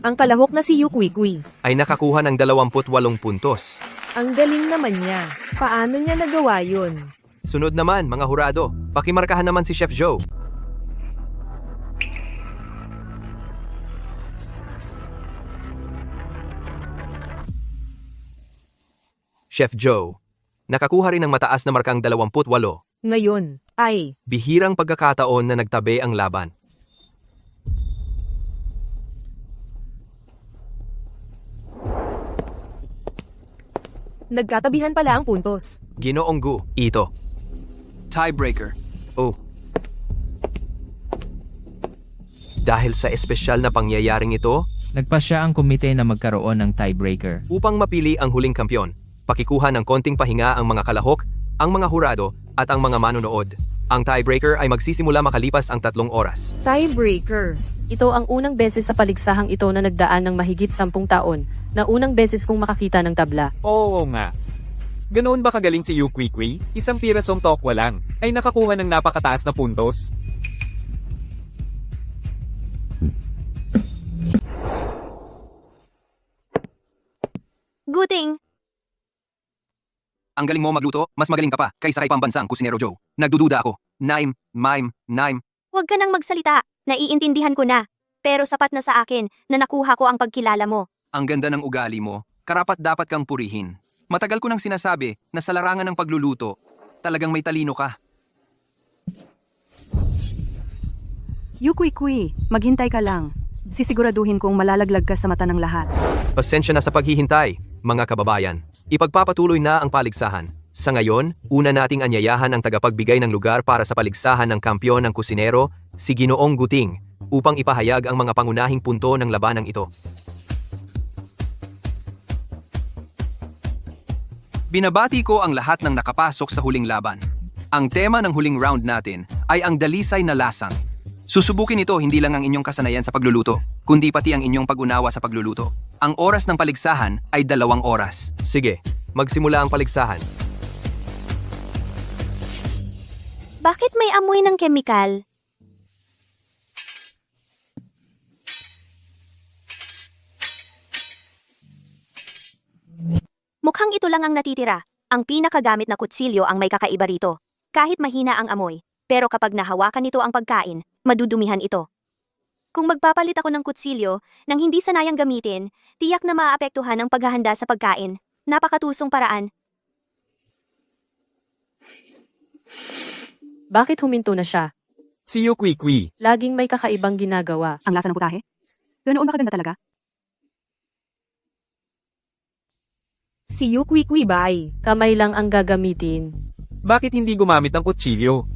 Ang kalahok na si Yu Kwee. Ay nakakuha ng 28 puntos. Ang galing naman niya. Paano niya nagawa yun? Sunod naman, mga hurado, pakimarkahan naman si Chef Joe. Chef Joe, nakakuha rin ng mataas na markang 28. Ngayon, ay, Bihirang pagkakataon na nagtabi ang laban. nagkatabihan pala ang puntos. Ginoong Gu, ito. Tiebreaker. Oh. Dahil sa espesyal na pangyayaring ito, Nagpasya ang komite na magkaroon ng tiebreaker. upang mapili ang huling kampyon, pakikuha ng konting pahinga ang mga kalahok, ang mga hurado, at ang mga manonood. Ang tiebreaker ay magsisimula makalipas ang 3 oras. Tiebreaker. Ito ang unang beses sa paligsahang ito na nagdaan ng mahigit 10 taon, na unang beses kong makakita ng tabla. Oo nga. Ganoon ba kagaling si Yu Kwee? Isang pirasong tokwa lang, ay nakakuha ng napakataas na puntos. Guting, Ang galing mo magluto, mas magaling ka pa kaysa kay pambansang kusinero Joe. Nagdududa ako. Naim. huwag ka nang magsalita. Naiintindihan ko na. Pero sapat na sa akin na nakuha ko ang pagkilala mo. Ang ganda ng ugali mo. Karapat dapat kang purihin. Matagal ko nang sinasabi na sa larangan ng pagluluto, talagang may talino ka. Yu Kwee, maghintay ka lang. Sisiguraduhin kong malalaglag ka sa mata ng lahat. Pasensya na sa paghihintay, mga kababayan. Ipagpapatuloy na ang paligsahan. Sa ngayon, una nating anyayahan ang tagapagbigay ng lugar para sa paligsahan ng kampyon ng kusinero, si Ginoong Guting, upang ipahayag ang mga pangunahing punto ng labanang ito. Binabati ko ang lahat ng nakapasok sa huling laban. Ang tema ng huling round natin ay ang dalisay na lasang. Susubukin ito hindi lang ang inyong kasanayan sa pagluluto, kundi pati ang inyong pag-unawa sa pagluluto. Ang oras ng paligsahan ay 2 oras. Sige, magsimula ang paligsahan. Bakit may amoy ng kemikal? Mukhang ito lang ang natitira. Ang pinakagamit na kutsilyo ang may kakaiba rito. Kahit mahina ang amoy, pero kapag nahawakan nito ang pagkain, madudumihan ito. Kung magpapalit ako ng kutsilyo nang hindi sanayang gamitin, tiyak na maaapektuhan ang paghahanda sa pagkain. Napakatusong paraan. Bakit huminto na siya? Si Yu Kwikwi. Laging may kakaibang ginagawa. Ang lasa ng putahe? Ganoon ba kaganda talaga? Si Yu Kwikwi bye. Kamay lang ang gagamitin. Bakit hindi gumamit ng kutsilyo?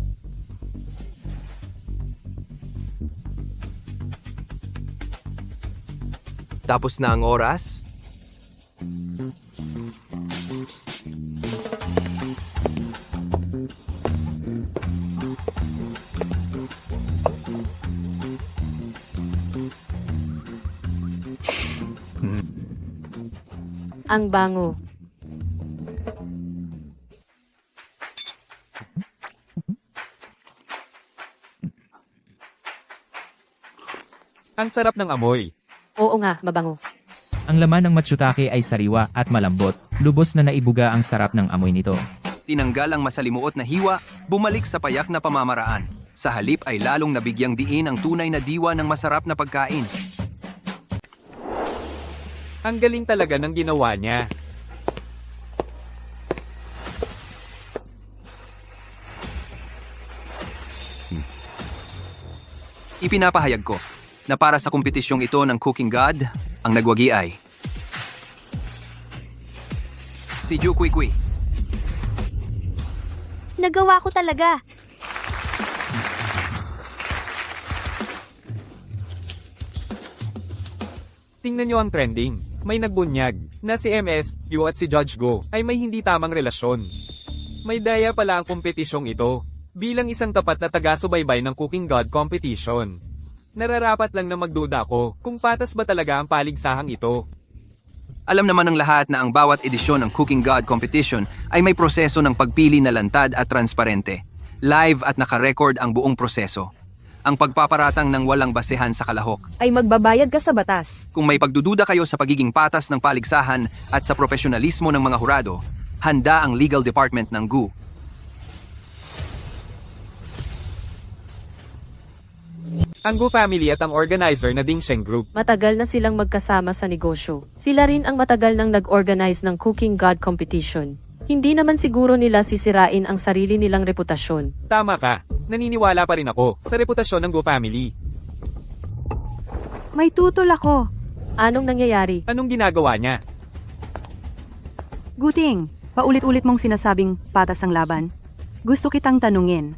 Tapos na ang oras? Ang bango. Ang sarap ng amoy. Oo nga, mabango. Ang laman ng matsutake ay sariwa at malambot. Lubos na naibuga ang sarap ng amoy nito. Tinanggal ang masalimuot na hiwa, bumalik sa payak na pamamaraan. Sa halip ay lalong nabigyang diin ang tunay na diwa ng masarap na pagkain. Ang galing talaga ng ginawa niya. Ipinapahayag ko na para sa kompetisyong ito ng Cooking God, ang nagwagi ay si Yu Kwikwi. Nagawa ko talaga. Tingnan niyo ang trending. May nagbunyag na si MS, Yu at si Judge Go ay may hindi tamang relasyon. May daya pala ang kompetisyong ito. Bilang isang tapat na taga-subaybay ng Cooking God competition. Nararapat lang na magduda ako kung patas ba talaga ang paligsahang ito. Alam naman ng lahat na ang bawat edisyon ng Cooking God competition ay may proseso ng pagpili na lantad at transparente. Live at nakarecord ang buong proseso. Ang pagpaparatang ng walang basehan sa kalahok. Ay magbabayad ka sa batas. Kung may pagdududa kayo sa pagiging patas ng paligsahan at sa profesionalismo ng mga hurado, handa ang legal department ng GU. Ang Gu family at ang organizer na Ding Sheng Group. Matagal na silang magkasama sa negosyo. Sila rin ang matagal nang nag-organize ng Cooking God competition. Hindi naman siguro nila sisirain ang sarili nilang reputasyon. Tama ka. Naniniwala pa rin ako sa reputasyon ng Gu family. May tutol ako. Anong nangyayari? Anong ginagawa niya? Guting, paulit-ulit mong sinasabing patas ang laban. Gusto kitang tanungin.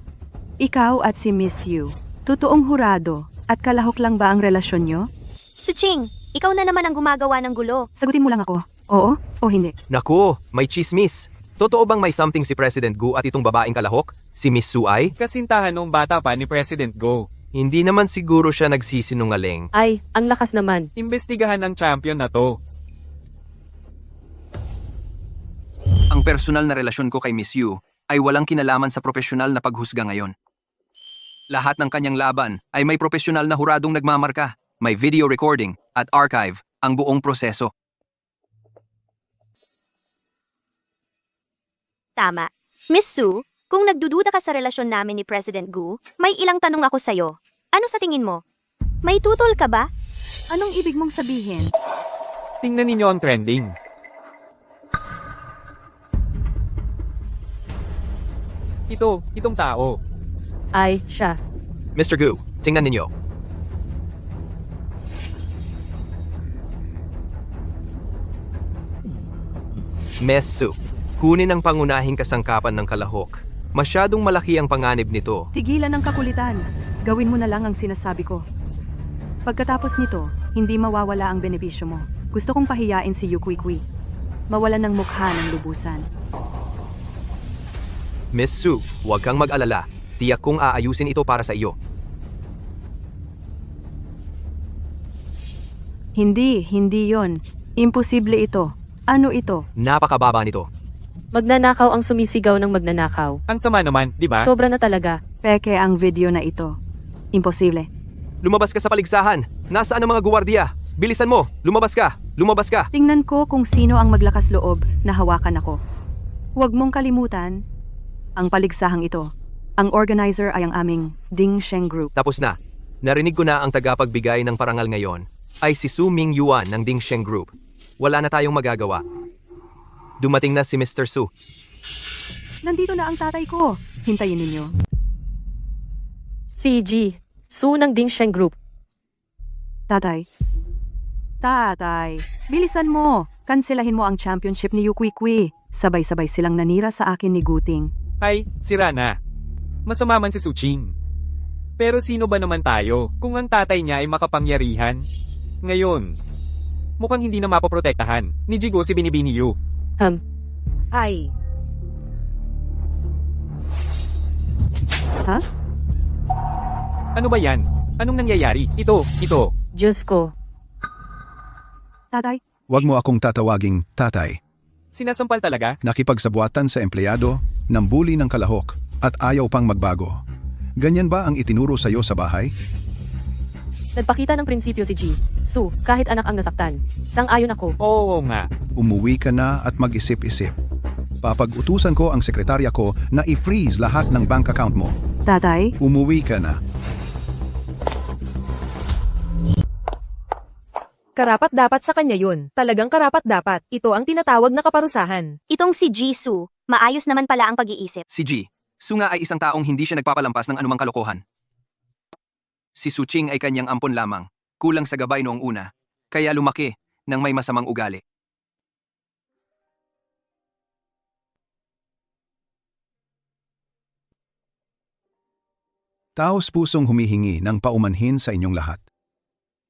Ikaw at si Miss Yu, totoong hurado at kalahok lang ba ang relasyon nyo? Suching, ikaw na naman ang gumagawa ng gulo. Sagutin mo lang ako. Oo o hindi? Naku, may chismis. Totoo bang may something si President Gu at itong babaeng kalahok? Si Miss Suay? Kasintahan noong bata pa ni President Go. Hindi naman siguro siya nagsisinungaling. Ay, ang lakas naman. Imbestigahan ng champion na to. Ang personal na relasyon ko kay Miss Yu ay walang kinalaman sa profesional na paghusga ngayon. Lahat ng kanyang laban ay may profesional na huradong nagmamarka, may video recording at archive ang buong proseso. Tama. Miss Su, kung nagdududa ka sa relasyon namin ni President Gu, may ilang tanong ako sa'yo. Ano sa tingin mo? May tutol ka ba? Anong ibig mong sabihin? Tingnan ninyo ang trending. Itong tao. Ay, siya. Mr. Gu, tingnan ninyo. Miss Su, kunin ang pangunahing kasangkapan ng kalahok. Masyadong malaki ang panganib nito. Tigilan ang kakulitan. Gawin mo na lang ang sinasabi ko. Pagkatapos nito, hindi mawawala ang benepisyo mo. Gusto kong pahiyain si Yu Kwikwi. Mawalan ng mukha ng lubusan. Miss Su, huwag kang mag-alala. Tiyak kong aayusin ito para sa iyo. Hindi yon. Imposible ito. Ano ito? Napakababa nito. Magnanakaw ang sumisigaw ng magnanakaw. Ang sama naman, di ba? Sobra na talaga. Peke ang video na ito. Imposible. Lumabas ka sa paligsahan. Nasaan ang mga guwardiya? Bilisan mo! Lumabas ka! Lumabas ka! Tingnan ko kung sino ang maglakas loob na hawakan ako. Huwag mong kalimutan ang paligsahang ito. Ang organizer ay ang aming Ding Sheng Group. Tapos na. Narinig ko na ang tagapagbigay ng parangal ngayon ay si Su Ming Yuan ng Ding Sheng Group. Wala na tayong magagawa. Dumating na si Mr. Su. Nandito na ang tatay ko. Hintayin ninyo. Si G. Su ng Ding Sheng Group. Tatay. Tatay. Bilisan mo. Kanselahin mo ang championship ni Yu Kui. Sabay-sabay silang nanira sa akin ni Guting. Ay, sira na. Masama man si Suching. Pero sino ba naman tayo kung ang tatay niya ay makapangyarihan? Ngayon, mukhang hindi na mapoprotektahan ni Jigo si Binibini Yu. Ay, Ha? Ano ba yan? Anong nangyayari? Ito. Diyos ko. Tatay. Huwag mo akong tatawaging tatay. Sinasampal talaga? Nakipagsabuatan sa empleyado, nambuli ng kalahok, at ayaw pang magbago. Ganyan ba ang itinuro sa'yo sa bahay? Nagpakita ng prinsipyo si G. Su, kahit anak ang nasaktan. Sang-ayon ako. Oo nga. Umuwi ka na at mag-isip-isip. Papag-utusan ko ang sekretarya ko na i-freeze lahat ng bank account mo. Tatay. Umuwi ka na. karapat dapat sa kanya yun. Talagang karapat dapat. Ito ang tinatawag na kaparusahan. Itong si Jisoo, maayos naman pala ang pag-iisip. Si Ji, Su nga ay isang taong hindi siya nagpapalampas ng anumang kalokohan. Si Suching ay kanyang ampon lamang, kulang sa gabay noong una, kaya lumaki ng may masamang ugali. Taos pusong humihingi ng paumanhin sa inyong lahat.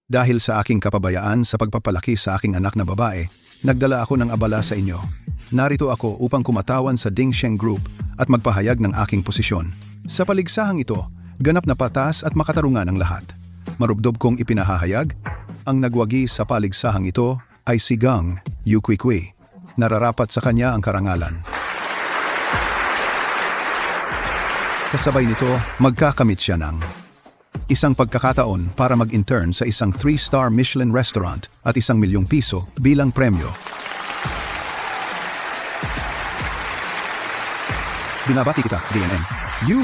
Dahil sa aking kapabayaan sa pagpapalaki sa aking anak na babae, nagdala ako ng abala sa inyo. Narito ako upang kumatawan sa Ding Sheng Group at magpahayag ng aking posisyon. Sa paligsahang ito, ganap na patas at makatarungan ang lahat. Marubdob kong ipinahahayag, ang nagwagi sa paligsahang ito ay si Gang Yu Kui. Nararapat sa kanya ang karangalan. Kasabay nito, magkakamit siya ng isang pagkakataon para mag-intern sa isang 3-star Michelin restaurant at ₱1,000,000 bilang premyo. Binabati kita, DNN. You!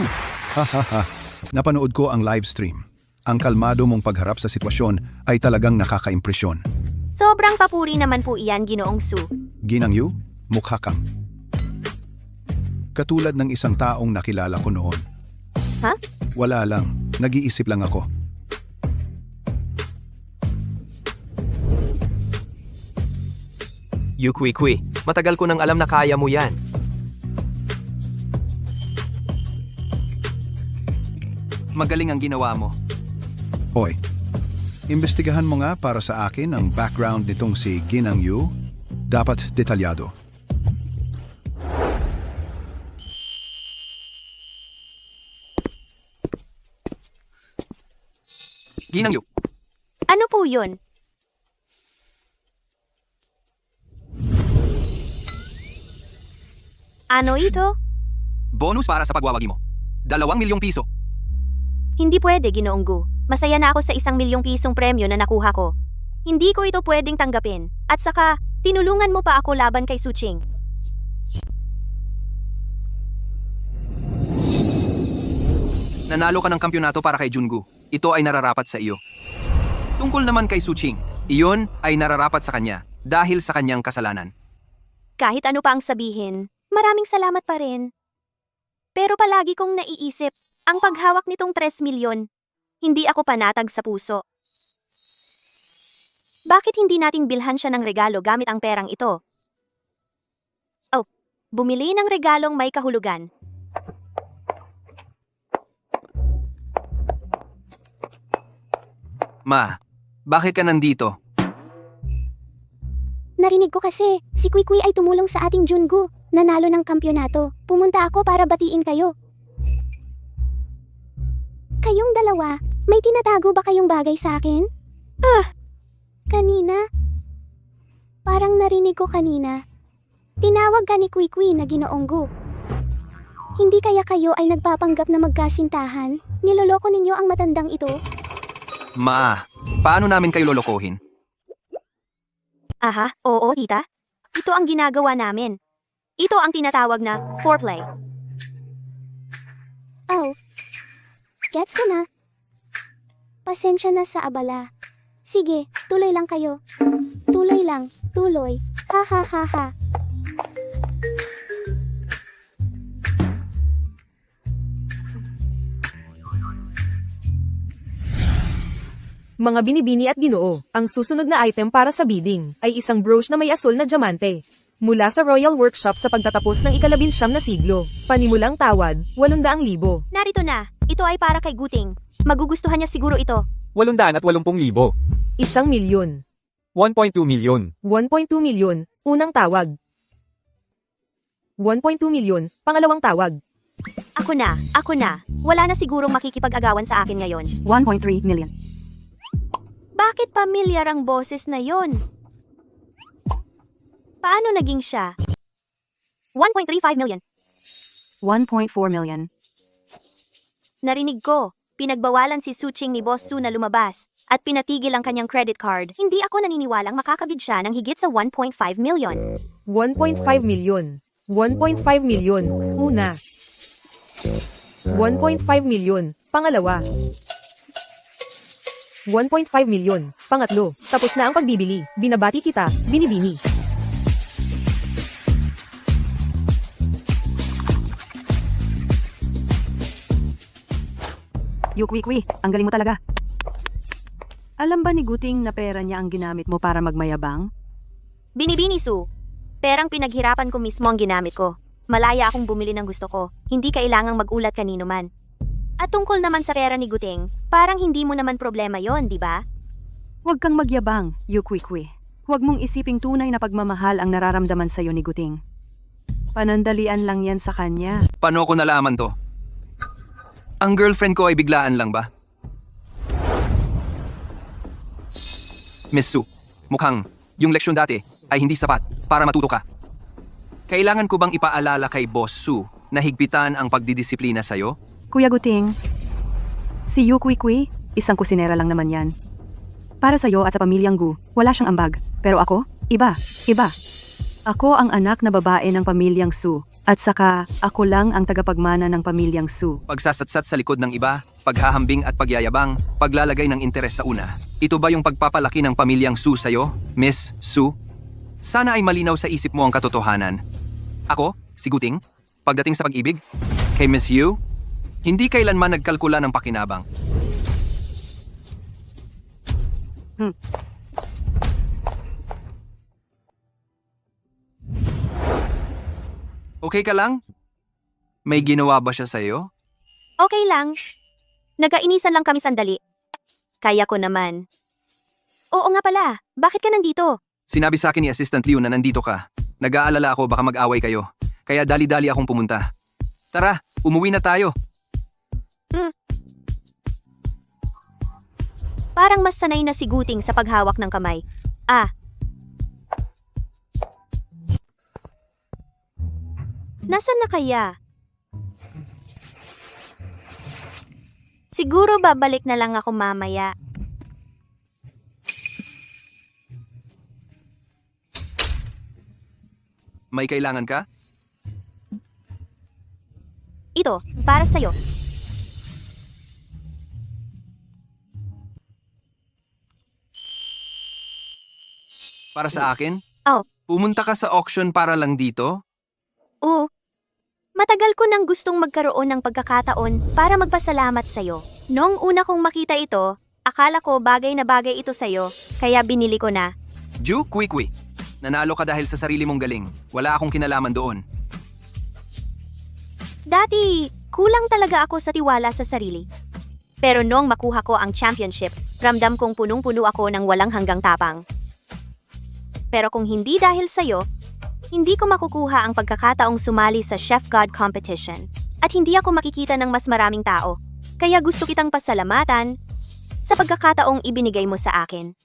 Hahaha. Napanood ko ang live stream. Ang kalmado mong pagharap sa sitwasyon ay talagang nakakaimpresyon. Sobrang papuri naman po iyan, Ginoong Su. Ginang Yu, mukha kang katulad ng isang taong nakilala ko noon. Ha? Wala lang. Nag-iisip lang ako. Yu Kui, matagal ko nang alam na kaya mo yan. Magaling ang ginawa mo. Hoy, imbestigahan mo nga para sa akin ang background nitong si Ginang Yu. Dapat detalyado. Ginang Yu, Ano po yun? Ano ito? bonus para sa pagwawagi mo. ₱2,000,000. Hindi pwede, Ginoong Gu. Masaya na ako sa ₱1,000,000 premyo na nakuha ko. Hindi ko ito pwedeng tanggapin. At saka, tinulungan mo pa ako laban kay Suching. Nanalo ka ng kampyonato para kay Jungu. Ito ay nararapat sa iyo. Tungkol naman kay Suching, iyon ay nararapat sa kanya dahil sa kanyang kasalanan. Kahit ano pa ang sabihin, maraming salamat pa rin. Pero palagi kong naiisip, ang paghawak nitong 3,000,000, hindi ako panatag sa puso. Bakit hindi nating bilhan siya ng regalo gamit ang perang ito? Oh, bumili ng regalong may kahulugan. Ma, bakit ka nandito? Narinig ko kasi, si Kui ay tumulong sa ating Jungu. Nanalo ng kampyonato. Pumunta ako para batiin kayo. Kayong dalawa, may tinatago ba kayong bagay sa akin? Kanina? Parang narinig ko kanina. Tinawag ka ni Kwikwi na Ginoong Gu. Hindi kaya kayo ay nagpapanggap na magkasintahan? Niloloko ninyo ang matandang ito? Paano namin kayo lolokohin? Aha, oo, tita. Ito ang ginagawa namin. Ito ang tinatawag na foreplay. Oh. Gets ko na. Pasensya na sa abala. Sige, tuloy lang kayo. Tuloy lang, tuloy. Ha ha ha ha. Mga binibini at ginoo, ang susunod na item para sa bidding ay isang brooch na may asul na diamante. Mula sa Royal Workshop sa pagtatapos ng ika-19 na siglo. Panimulang tawad, 800,000. Narito na. Ito ay para kay Guting. Magugustuhan niya siguro ito. 880,000. 1,000,000. 1.2 milyon. 1.2 milyon, unang tawag. 1.2 milyon, pangalawang tawag. Ako na. Wala na sigurong makikipag-agawan sa akin ngayon. 1.3 million. Bakit pamilyar ang boses na yon? Paano naging siya? 1.35 million. 1.4 million. Narinig ko, pinagbawalan si Suching ni Boss Su na lumabas at pinatigil ang kanyang credit card. Hindi ako naniniwalang makakabid siya ng higit sa 1.5 million. 1.5 milyon. 1.5 milyon, una. 1.5 milyon, pangalawa. 1.5 milyon, pangatlo. Tapos na ang pagbibili. Binabati kita, binibini. Yukwikwi, ang galing mo talaga. Alam ba ni Guting na pera niya ang ginamit mo para magmayabang? Binibini Su. Perang pinaghirapan ko mismo ang ginamit ko. Malaya akong bumili ng gusto ko. Hindi kailangang magulat kanino man. At tungkol naman sa pera ni Guting, parang hindi mo naman problema yon, di ba? Huwag kang magyabang, Yukwikwi. Huwag mong isiping tunay na pagmamahal ang nararamdaman sa'yo ni Guting. Panandalian lang yan sa kanya. Paano ko nalaman to? Ang girlfriend ko ay biglaan lang ba? Miss Su, mukhang yung leksyon dati ay hindi sapat para matuto ka. Kailangan ko bang ipaalala kay Boss Su na higpitan ang pagdidisiplina sa'yo? Kuya Guting, si Yukwikwi, isang kusinera lang naman yan. Para sa'yo at sa pamilyang Gu, wala siyang ambag. Pero ako, iba. Ako ang anak na babae ng pamilyang Su. At saka, ako lang ang tagapagmana ng pamilyang Su. Pagsasatsat sa likod ng iba, paghahambing at pagyayabang, paglalagay ng interes sa una. Ito ba yung pagpapalaki ng pamilyang Su sa'yo, Miss Su? Sana ay malinaw sa isip mo ang katotohanan. Ako, si Guting, pagdating sa pag-ibig, kay Miss Yu, hindi kailanman nagkalkula ng pakinabang. Okay ka lang? May ginawa ba siya sa'yo? Okay lang. Nagainisan lang kami sandali. Kaya ko naman. Oo nga pala, bakit ka nandito? Sinabi sa akin ni Assistant Liu na nandito ka. Nag-aalala ako baka mag-away kayo. Kaya dali-dali akong pumunta. Tara, umuwi na tayo. Parang mas sanay na si Guting sa paghawak ng kamay. Nasaan na kaya? Siguro babalik na lang ako mamaya. May kailangan ka? Ito, para sa'yo. Para sa akin? Oh. Pumunta ka sa auction para lang dito? Oo. Matagal ko nang gustong magkaroon ng pagkakataon para magpasalamat sa'yo. Noong una kong makita ito, akala ko bagay na bagay ito sa'yo, kaya binili ko na. Ju, Kwikwi. Nanalo ka dahil sa sarili mong galing. Wala akong kinalaman doon. Dati, kulang talaga ako sa tiwala sa sarili. Pero noong makuha ko ang championship, ramdam kong punong-puno ako ng walang hanggang tapang. Pero kung hindi dahil sa'yo, hindi ko makukuha ang pagkakataong sumali sa Chef God competition. At hindi ako makikita ng mas maraming tao. Kaya gusto kitang pasalamatan sa pagkakataong ibinigay mo sa akin.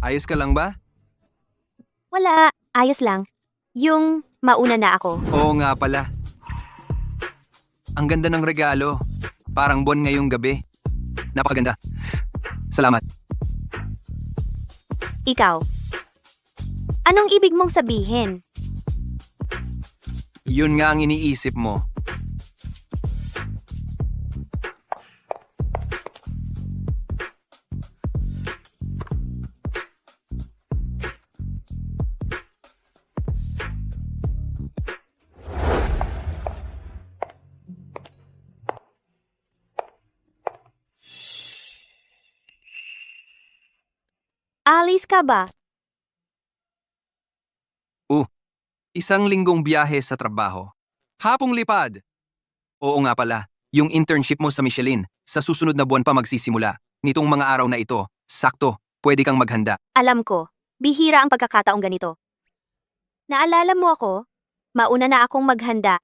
Ayos ka lang ba? Wala, ayos lang. Yung mauna na ako. Oo nga pala. Ang ganda ng regalo. Parang buwan ngayong gabi. Napakaganda. Salamat. Ikaw. Anong ibig mong sabihin? Yun nga ang iniisip mo. Alis ka ba? Isang linggong biyahe sa trabaho. Hapong lipad! Oo nga pala, yung internship mo sa Michelin, sa susunod na buwan pa magsisimula. Nitong mga araw na ito, sakto, pwede kang maghanda. Alam ko, bihira ang pagkakataong ganito. Naalala mo ako? Mauna na akong maghanda.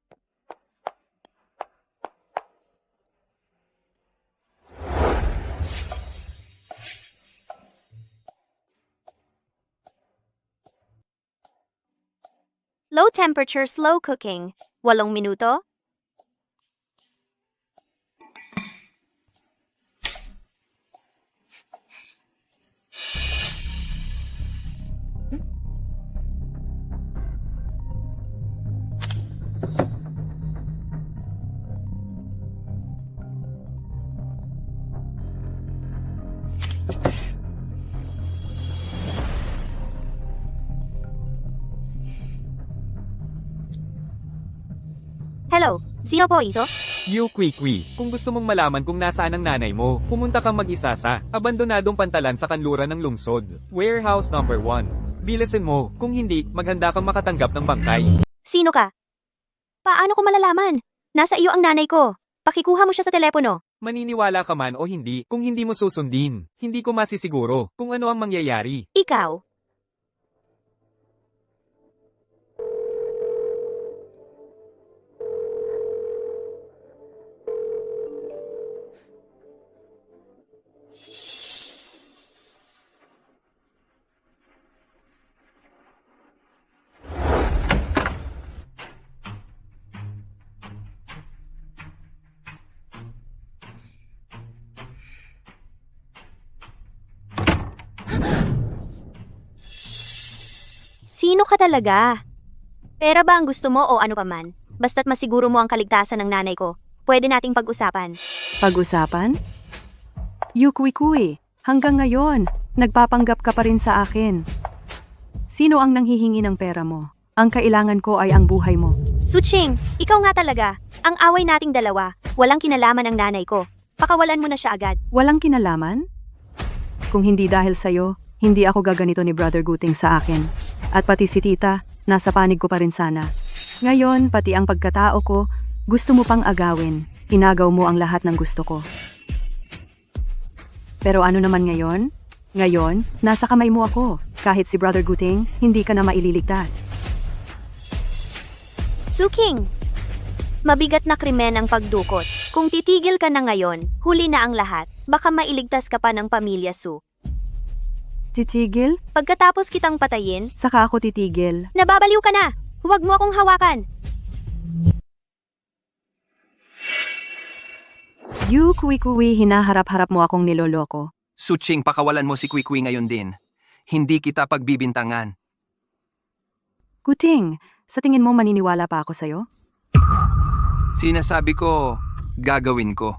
Low temperature, slow cooking. 8 minuto? Hello, sino po ito? You Kwikwi, kung gusto mong malaman kung nasaan ang nanay mo, pumunta kang mag-isa sa abandonadong pantalan sa kanluran ng lungsod. Warehouse number 1. Bilisin mo, kung hindi, maghanda kang makatanggap ng bangkay. Sino ka? Paano ko malalaman? Nasa iyo ang nanay ko. Pakikuha mo siya sa telepono. Maniniwala ka man o hindi, kung hindi mo susundin, hindi ko masisiguro kung ano ang mangyayari. Ikaw. Sino ka talaga? Pera ba ang gusto mo o ano paman? Basta't masiguro mo ang kaligtasan ng nanay ko. Pwede nating pag-usapan. Pag-usapan? Yukwi-kui, hanggang ngayon, nagpapanggap ka pa rin sa akin. Sino ang nanghihingi ng pera mo? Ang kailangan ko ay ang buhay mo. Suching, ikaw nga talaga. Ang away nating dalawa, walang kinalaman ang nanay ko. Pakawalan mo na siya agad. Walang kinalaman? Kung hindi dahil sa'yo, hindi ako gaganito ni Brother Guting sa akin. At pati si tita, nasa panig ko pa rin sana. Ngayon, pati ang pagkatao ko, gusto mo pang agawin. Inagaw mo ang lahat ng gusto ko. Pero ano naman ngayon? Ngayon, nasa kamay mo ako. Kahit si Brother Guting, hindi ka na maililigtas. Suking, mabigat na krimen ang pagdukot. Kung titigil ka na ngayon, huli na ang lahat. Baka mailigtas ka pa ng pamilya Su. Titigil? Pagkatapos kitang patayin, Saka ako titigil. nababaliw ka na. Huwag mo akong hawakan. Yukwi-kui, hinaharap-harap mo akong niloloko. Suching, pakawalan mo si Kwikwi ngayon din. Hindi kita pagbibintangan. Guting, sa tingin mo maniniwala pa ako sa'yo? Sinasabi ko, gagawin ko.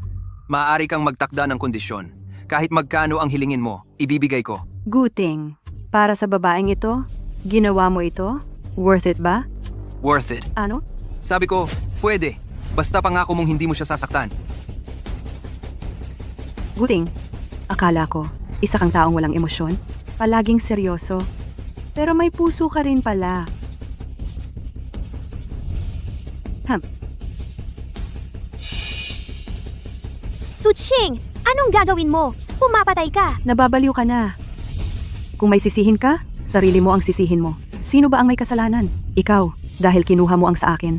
Maaari kang magtakda ng kondisyon. Kahit magkano ang hilingin mo, ibibigay ko. Guting, para sa babaeng ito, ginawa mo ito? Worth it ba? Worth it. Ano? Sabi ko, pwede. Basta pangako mong hindi mo siya sasaktan. Guting, akala ko, isa kang taong walang emosyon, palaging seryoso. Pero may puso ka rin pala. Suching, anong gagawin mo? Pumapatay ka. Nababaliw ka na. Kung may sisihin ka, sarili mo ang sisihin mo. Sino ba ang may kasalanan? Ikaw, dahil kinuha mo ang sa akin.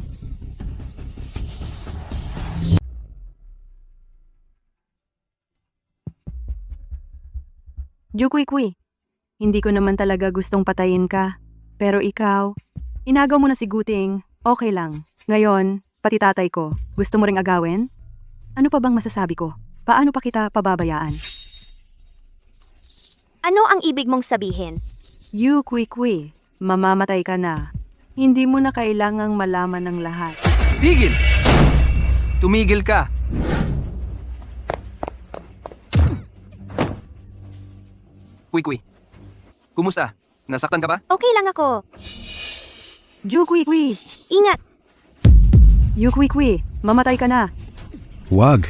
Jukwi-kui, Hindi ko naman talaga gustong patayin ka. Pero ikaw, inagaw mo na si Guting, okay lang. Ngayon, pati tatay ko, gusto mo ring agawin? Ano pa bang masasabi ko? Paano pa kita pababayaan? Ano ang ibig mong sabihin? You, Kui, mamamatay ka na. Hindi mo na kailangang malaman ng lahat. Tigil! Tumigil ka! Kui, kumusta? Nasaktan ka ba? Okay lang ako. Ju, Kui, Ingat! you, Kui, mamatay ka na. Wag.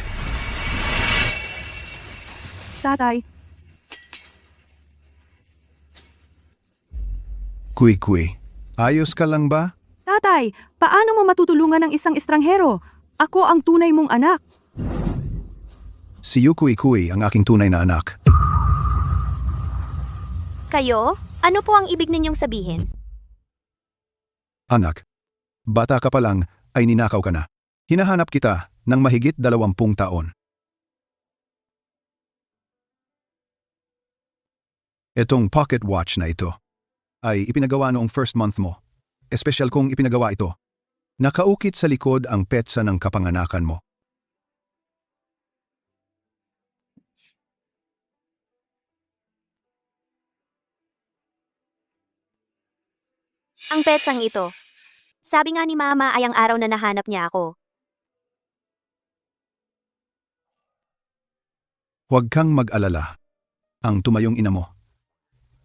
Tatay, Kui, ayos ka lang ba? tatay, paano mo matutulungan ng isang estranghero? Ako ang tunay mong anak. Si Kui ang aking tunay na anak. Kayo? Ano po ang ibig ninyong sabihin? Anak, bata ka pa lang ay ninakaw ka na. Hinahanap kita ng mahigit 20 taon. Itong pocket watch na ito ay ipinagawa noong first month mo. Espesyal kong ipinagawa ito. Nakaukit sa likod ang petsa ng kapanganakan mo. Ang petsang ito. Sabi nga ni Mama ay ang araw na nahanap niya ako. Huwag kang mag-alala. Ang tumayong ina mo.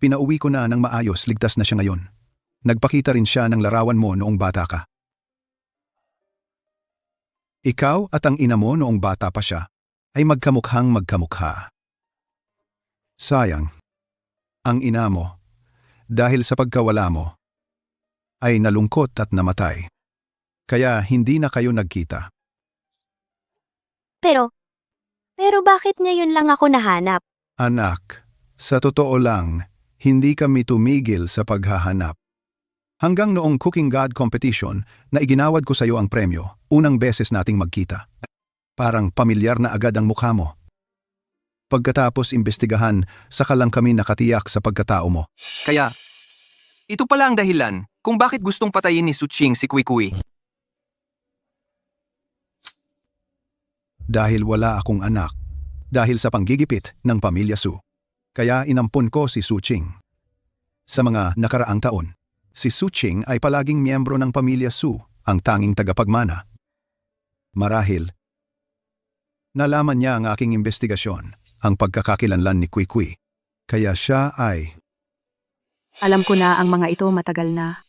Pinauwi ko na ng maayos, ligtas na siya ngayon. Nagpakita rin siya ng larawan mo noong bata ka. Ikaw at ang ina mo noong bata pa siya ay magkamukhang magkamukha. Sayang, ang ina mo, dahil sa pagkawala mo, ay nalungkot at namatay. Kaya hindi na kayo nagkita. Pero bakit ngayon lang ako nahanap? Anak, sa totoo lang, hindi kami tumigil sa paghahanap. Hanggang noong Cooking God competition na iginawad ko sa iyo ang premyo, unang beses nating magkita. Parang pamilyar na agad ang mukha mo. Pagkatapos imbestigahan, saka lang kami nakatiyak sa pagkatao mo. Kaya, ito pala ang dahilan kung bakit gustong patayin ni Suching si Kui. Dahil wala akong anak. Dahil sa panggigipit ng pamilya Su. Kaya inampun ko si Suching. Sa mga nakaraang taon, si Suching ay palaging miyembro ng pamilya Su, ang tanging tagapagmana. Marahil, nalaman niya ang aking investigasyon, ang pagkakakilanlan ni Kui. Kaya siya ay... Alam ko na ang mga ito matagal na.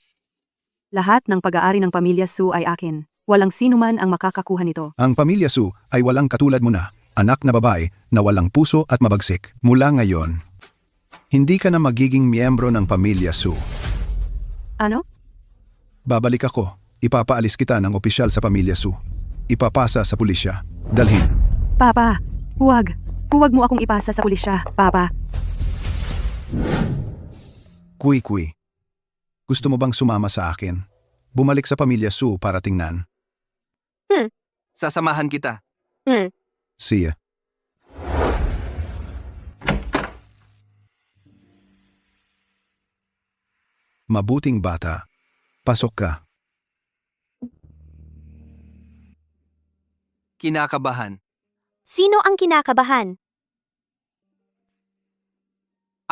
Lahat ng pag-aari ng pamilya Su ay akin. Walang sino man ang makakakuha nito. Ang pamilya Su ay walang katulad mo na, anak na babae na walang puso at mabagsik. Mula ngayon, hindi ka na magiging miyembro ng pamilya Su. Ano? Babalik ako. Ipapaalis kita ng opisyal sa pamilya Su. Ipapasa sa pulisya. Dalhin. Papa, huwag. Huwag mo akong ipasa sa pulisya, Papa. Kui, gusto mo bang sumama sa akin? Bumalik sa pamilya Su para tingnan. Sasamahan kita. See ya. Mabuting bata. Pasok ka. Kinakabahan. Sino ang kinakabahan?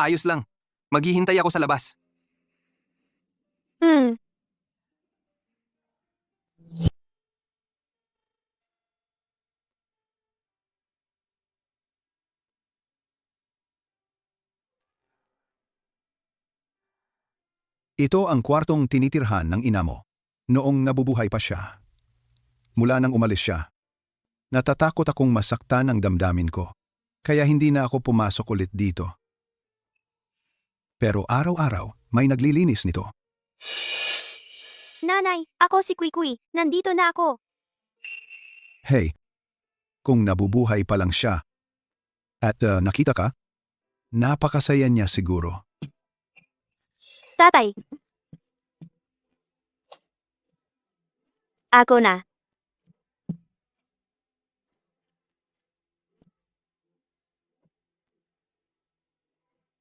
Ayos lang. Maghihintay ako sa labas. Ito ang kwartong tinitirhan ng ina mo. Noong nabubuhay pa siya. Mula nang umalis siya. Natatakot akong masaktan ang damdamin ko. Kaya hindi na ako pumasok ulit dito. Pero araw-araw may naglilinis nito. Nanay, ako si Kui. Nandito na ako. Hey, kung nabubuhay pa lang siya at nakita ka, napakasaya niya siguro. Tatay. Ako na.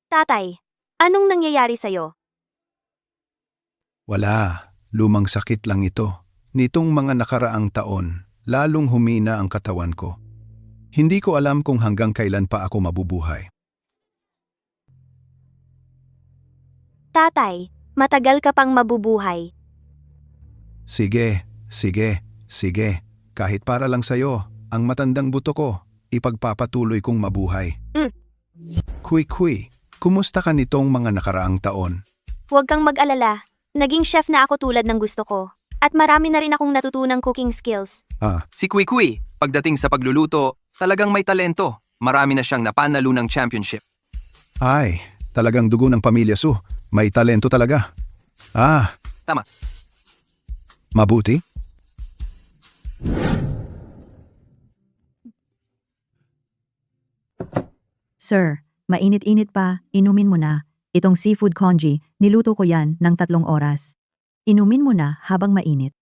Tatay, Anong nangyayari sa'yo? Wala, lumang sakit lang ito. Nitong mga nakaraang taon, lalong humina ang katawan ko. Hindi ko alam kung hanggang kailan pa ako mabubuhay. Tatay, matagal ka pang mabubuhay. Sige, sige, sige. Kahit para lang sa'yo, ang matandang buto ko, ipagpapatuloy kong mabuhay. Kui, kumusta ka nitong mga nakaraang taon? Huwag kang mag-alala. Naging chef na ako tulad ng gusto ko. At marami na rin akong natutunang cooking skills. Si Kui, pagdating sa pagluluto, talagang may talento. Marami na siyang napanalo ng championship. Ay, talagang dugo ng pamilya Su. May talento talaga. Tama. Mabuti? Sir, mainit-init pa, inumin mo na. Itong seafood congee, niluto ko yan ng 3 oras. Inumin mo na habang mainit.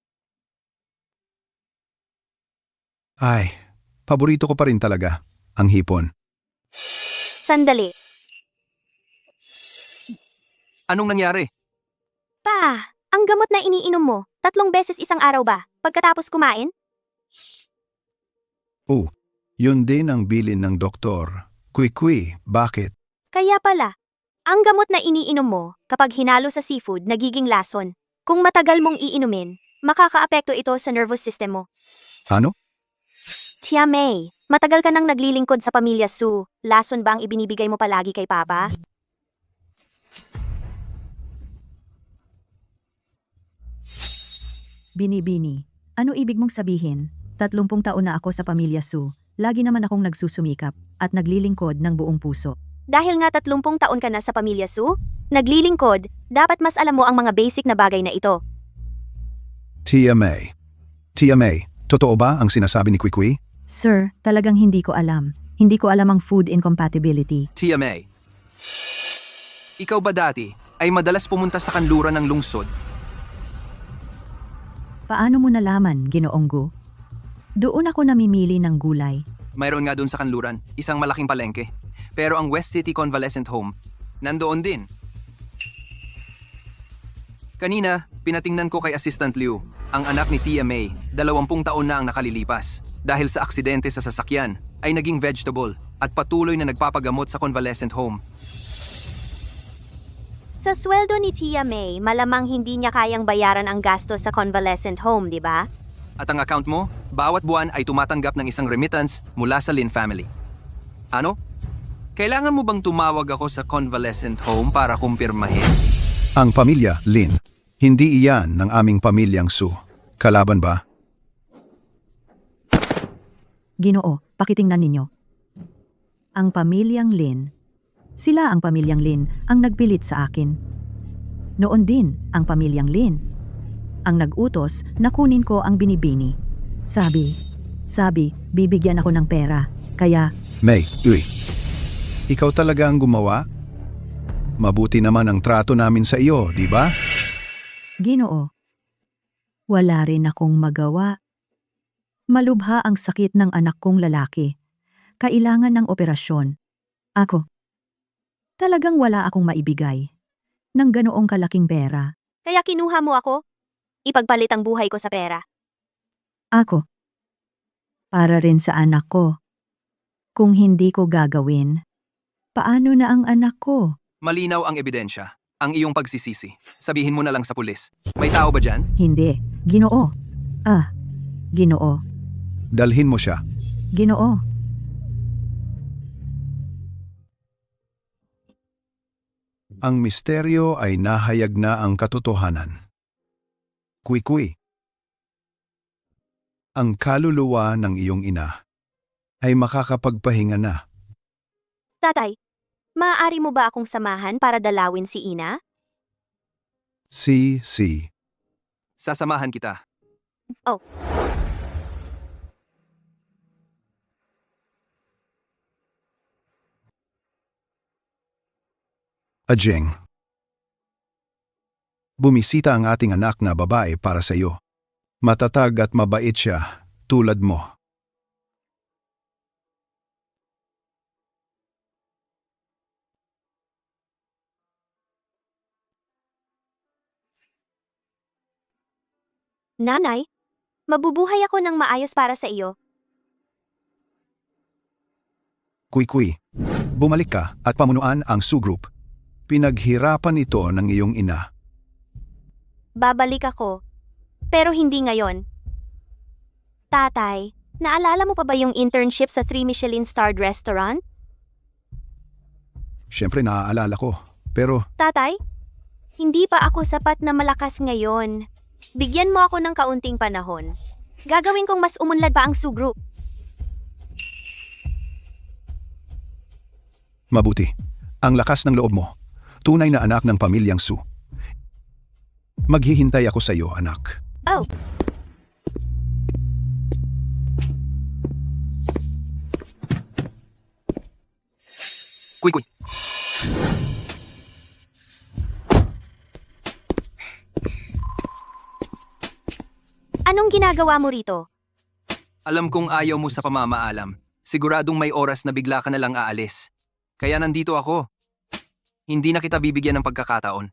Ay, paborito ko pa rin talaga, ang hipon. Sandali. Anong nangyari? Pa, ang gamot na iniinom mo, 3 beses isang araw ba? Pagkatapos kumain? Oh, yun din ang bilin ng doktor. Kui, bakit? Kaya pala, ang gamot na iniinom mo, kapag hinalo sa seafood, nagiging lason. Kung matagal mong iinumin, makakaapekto ito sa nervous system mo. Ano? Tia May, matagal ka nang naglilingkod sa pamilya Su. Lason ba ang ibinibigay mo palagi kay Papa? Bini-bini, ano ibig mong sabihin? 30 taon na ako sa pamilya Su. Lagi naman akong nagsusumikap at naglilingkod ng buong puso. Dahil nga 30 taon ka na sa pamilya Su, naglilingkod, dapat mas alam mo ang mga basic na bagay na ito. Tia May, totoo ba ang sinasabi ni Kui? Sir, talagang hindi ko alam. Hindi ko alam ang food incompatibility. Tia May, ikaw ba dati ay madalas pumunta sa kanluran ng lungsod? Paano mo nalaman, Ginoong Gu? Doon ako namimili ng gulay. Mayroon nga doon sa kanluran, isang malaking palengke. Pero ang West City Convalescent Home, nandoon din. Kanina, pinatingnan ko kay Assistant Liu, ang anak ni Tia May, 20 taon na ang nakalilipas. Dahil sa aksidente sa sasakyan, ay naging vegetable at patuloy na nagpapagamot sa convalescent home. Sa sweldo ni Tia May, malamang hindi niya kayang bayaran ang gasto sa convalescent home, di ba? At ang account mo, bawat buwan ay tumatanggap ng isang remittance mula sa Lin family. Ano? Kailangan mo bang tumawag ako sa convalescent home para kumpirmahin? Ang pamilya Lin, hindi iyan ng aming pamilyang Su. Kalaban ba? Ginoo, pakitingnan ninyo. Ang pamilyang Lin, sila ang pamilyang Lin ang nagpilit sa akin. Noon din ang pamilyang Lin ang nag-utos na kunin ko ang binibini. Sabi, bibigyan ako ng pera. Kaya, May, ikaw talaga ang gumawa? Mabuti naman ang trato namin sa iyo, di ba? Ginoo, wala rin akong magawa. Malubha ang sakit ng anak kong lalaki. Kailangan ng operasyon. Ako, talagang wala akong maibigay ng ganoong kalaking pera. Kaya kinuha mo ako? Ipagpalit ang buhay ko sa pera. Ako, para rin sa anak ko. Kung hindi ko gagawin, paano na ang anak ko? Malinaw ang ebidensya, ang iyong pagsisisi. Sabihin mo na lang sa pulis. May tao ba dyan? Hindi, Ginoo. Ginoo, Dalhin mo siya. Ginoo. Ang misteryo ay nahayag na ang katotohanan. Kui, ang kaluluwa ng iyong ina ay makakapagpahinga na. Tatay, maaari mo ba akong samahan para dalawin si Ina? Si. Sasamahan kita. Oh. Ajeng. Bumisita ang ating anak na babae para sa iyo. Matatag at mabait siya, tulad mo. Nanay, mabubuhay ako ng maayos para sa iyo. Kui, bumalik ka at pamunuan ang Su Group. Pinaghirapan ito ng iyong ina. Babalik ako. Pero hindi ngayon. Tatay, naalala mo pa ba yung internship sa 3 Michelin-starred restaurant? Siyempre naaalala ko, pero Tatay, hindi pa ako sapat na malakas ngayon. Bigyan mo ako ng kaunting panahon. Gagawin kong mas umunlad pa ang Su Group. mabuti. Ang lakas ng loob mo. Tunay na anak ng pamilyang Su. Maghihintay ako sa iyo, anak. Oh, Kui. anong ginagawa mo rito? Alam kong ayaw mo sa pamamaalam. Siguradong may oras na bigla ka na lang aalis. Kaya nandito ako. Hindi na kita bibigyan ng pagkakataon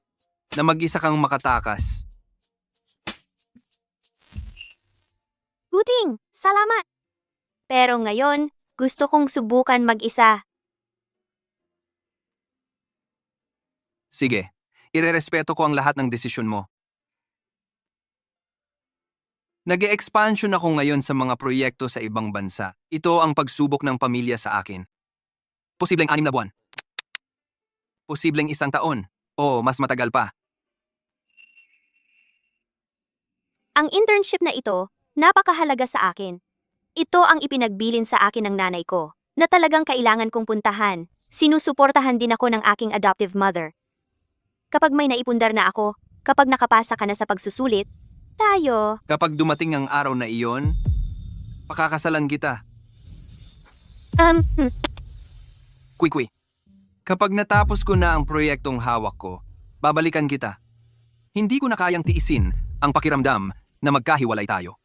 na mag-isa kang makatakas. Guting, salamat. Pero ngayon, gusto kong subukan mag-isa. Sige, irerespeto ko ang lahat ng desisyon mo. Nag-e-expansion ako ngayon sa mga proyekto sa ibang bansa. Ito ang pagsubok ng pamilya sa akin. Posibleng 6 na buwan. Posibleng 1 taon. O mas matagal pa. Ang internship na ito, napakahalaga sa akin. Ito ang ipinagbilin sa akin ng nanay ko, na talagang kailangan kong puntahan. Sinusuportahan din ako ng aking adoptive mother. Kapag may naipundar na ako, kapag nakapasa ka na sa pagsusulit, tayo. Kapag dumating ang araw na iyon, pakakasalan kita. Kui. Kapag natapos ko na ang proyektong hawak ko, babalikan kita. Hindi ko na kayang tiisin ang pakiramdam na magkahiwalay tayo.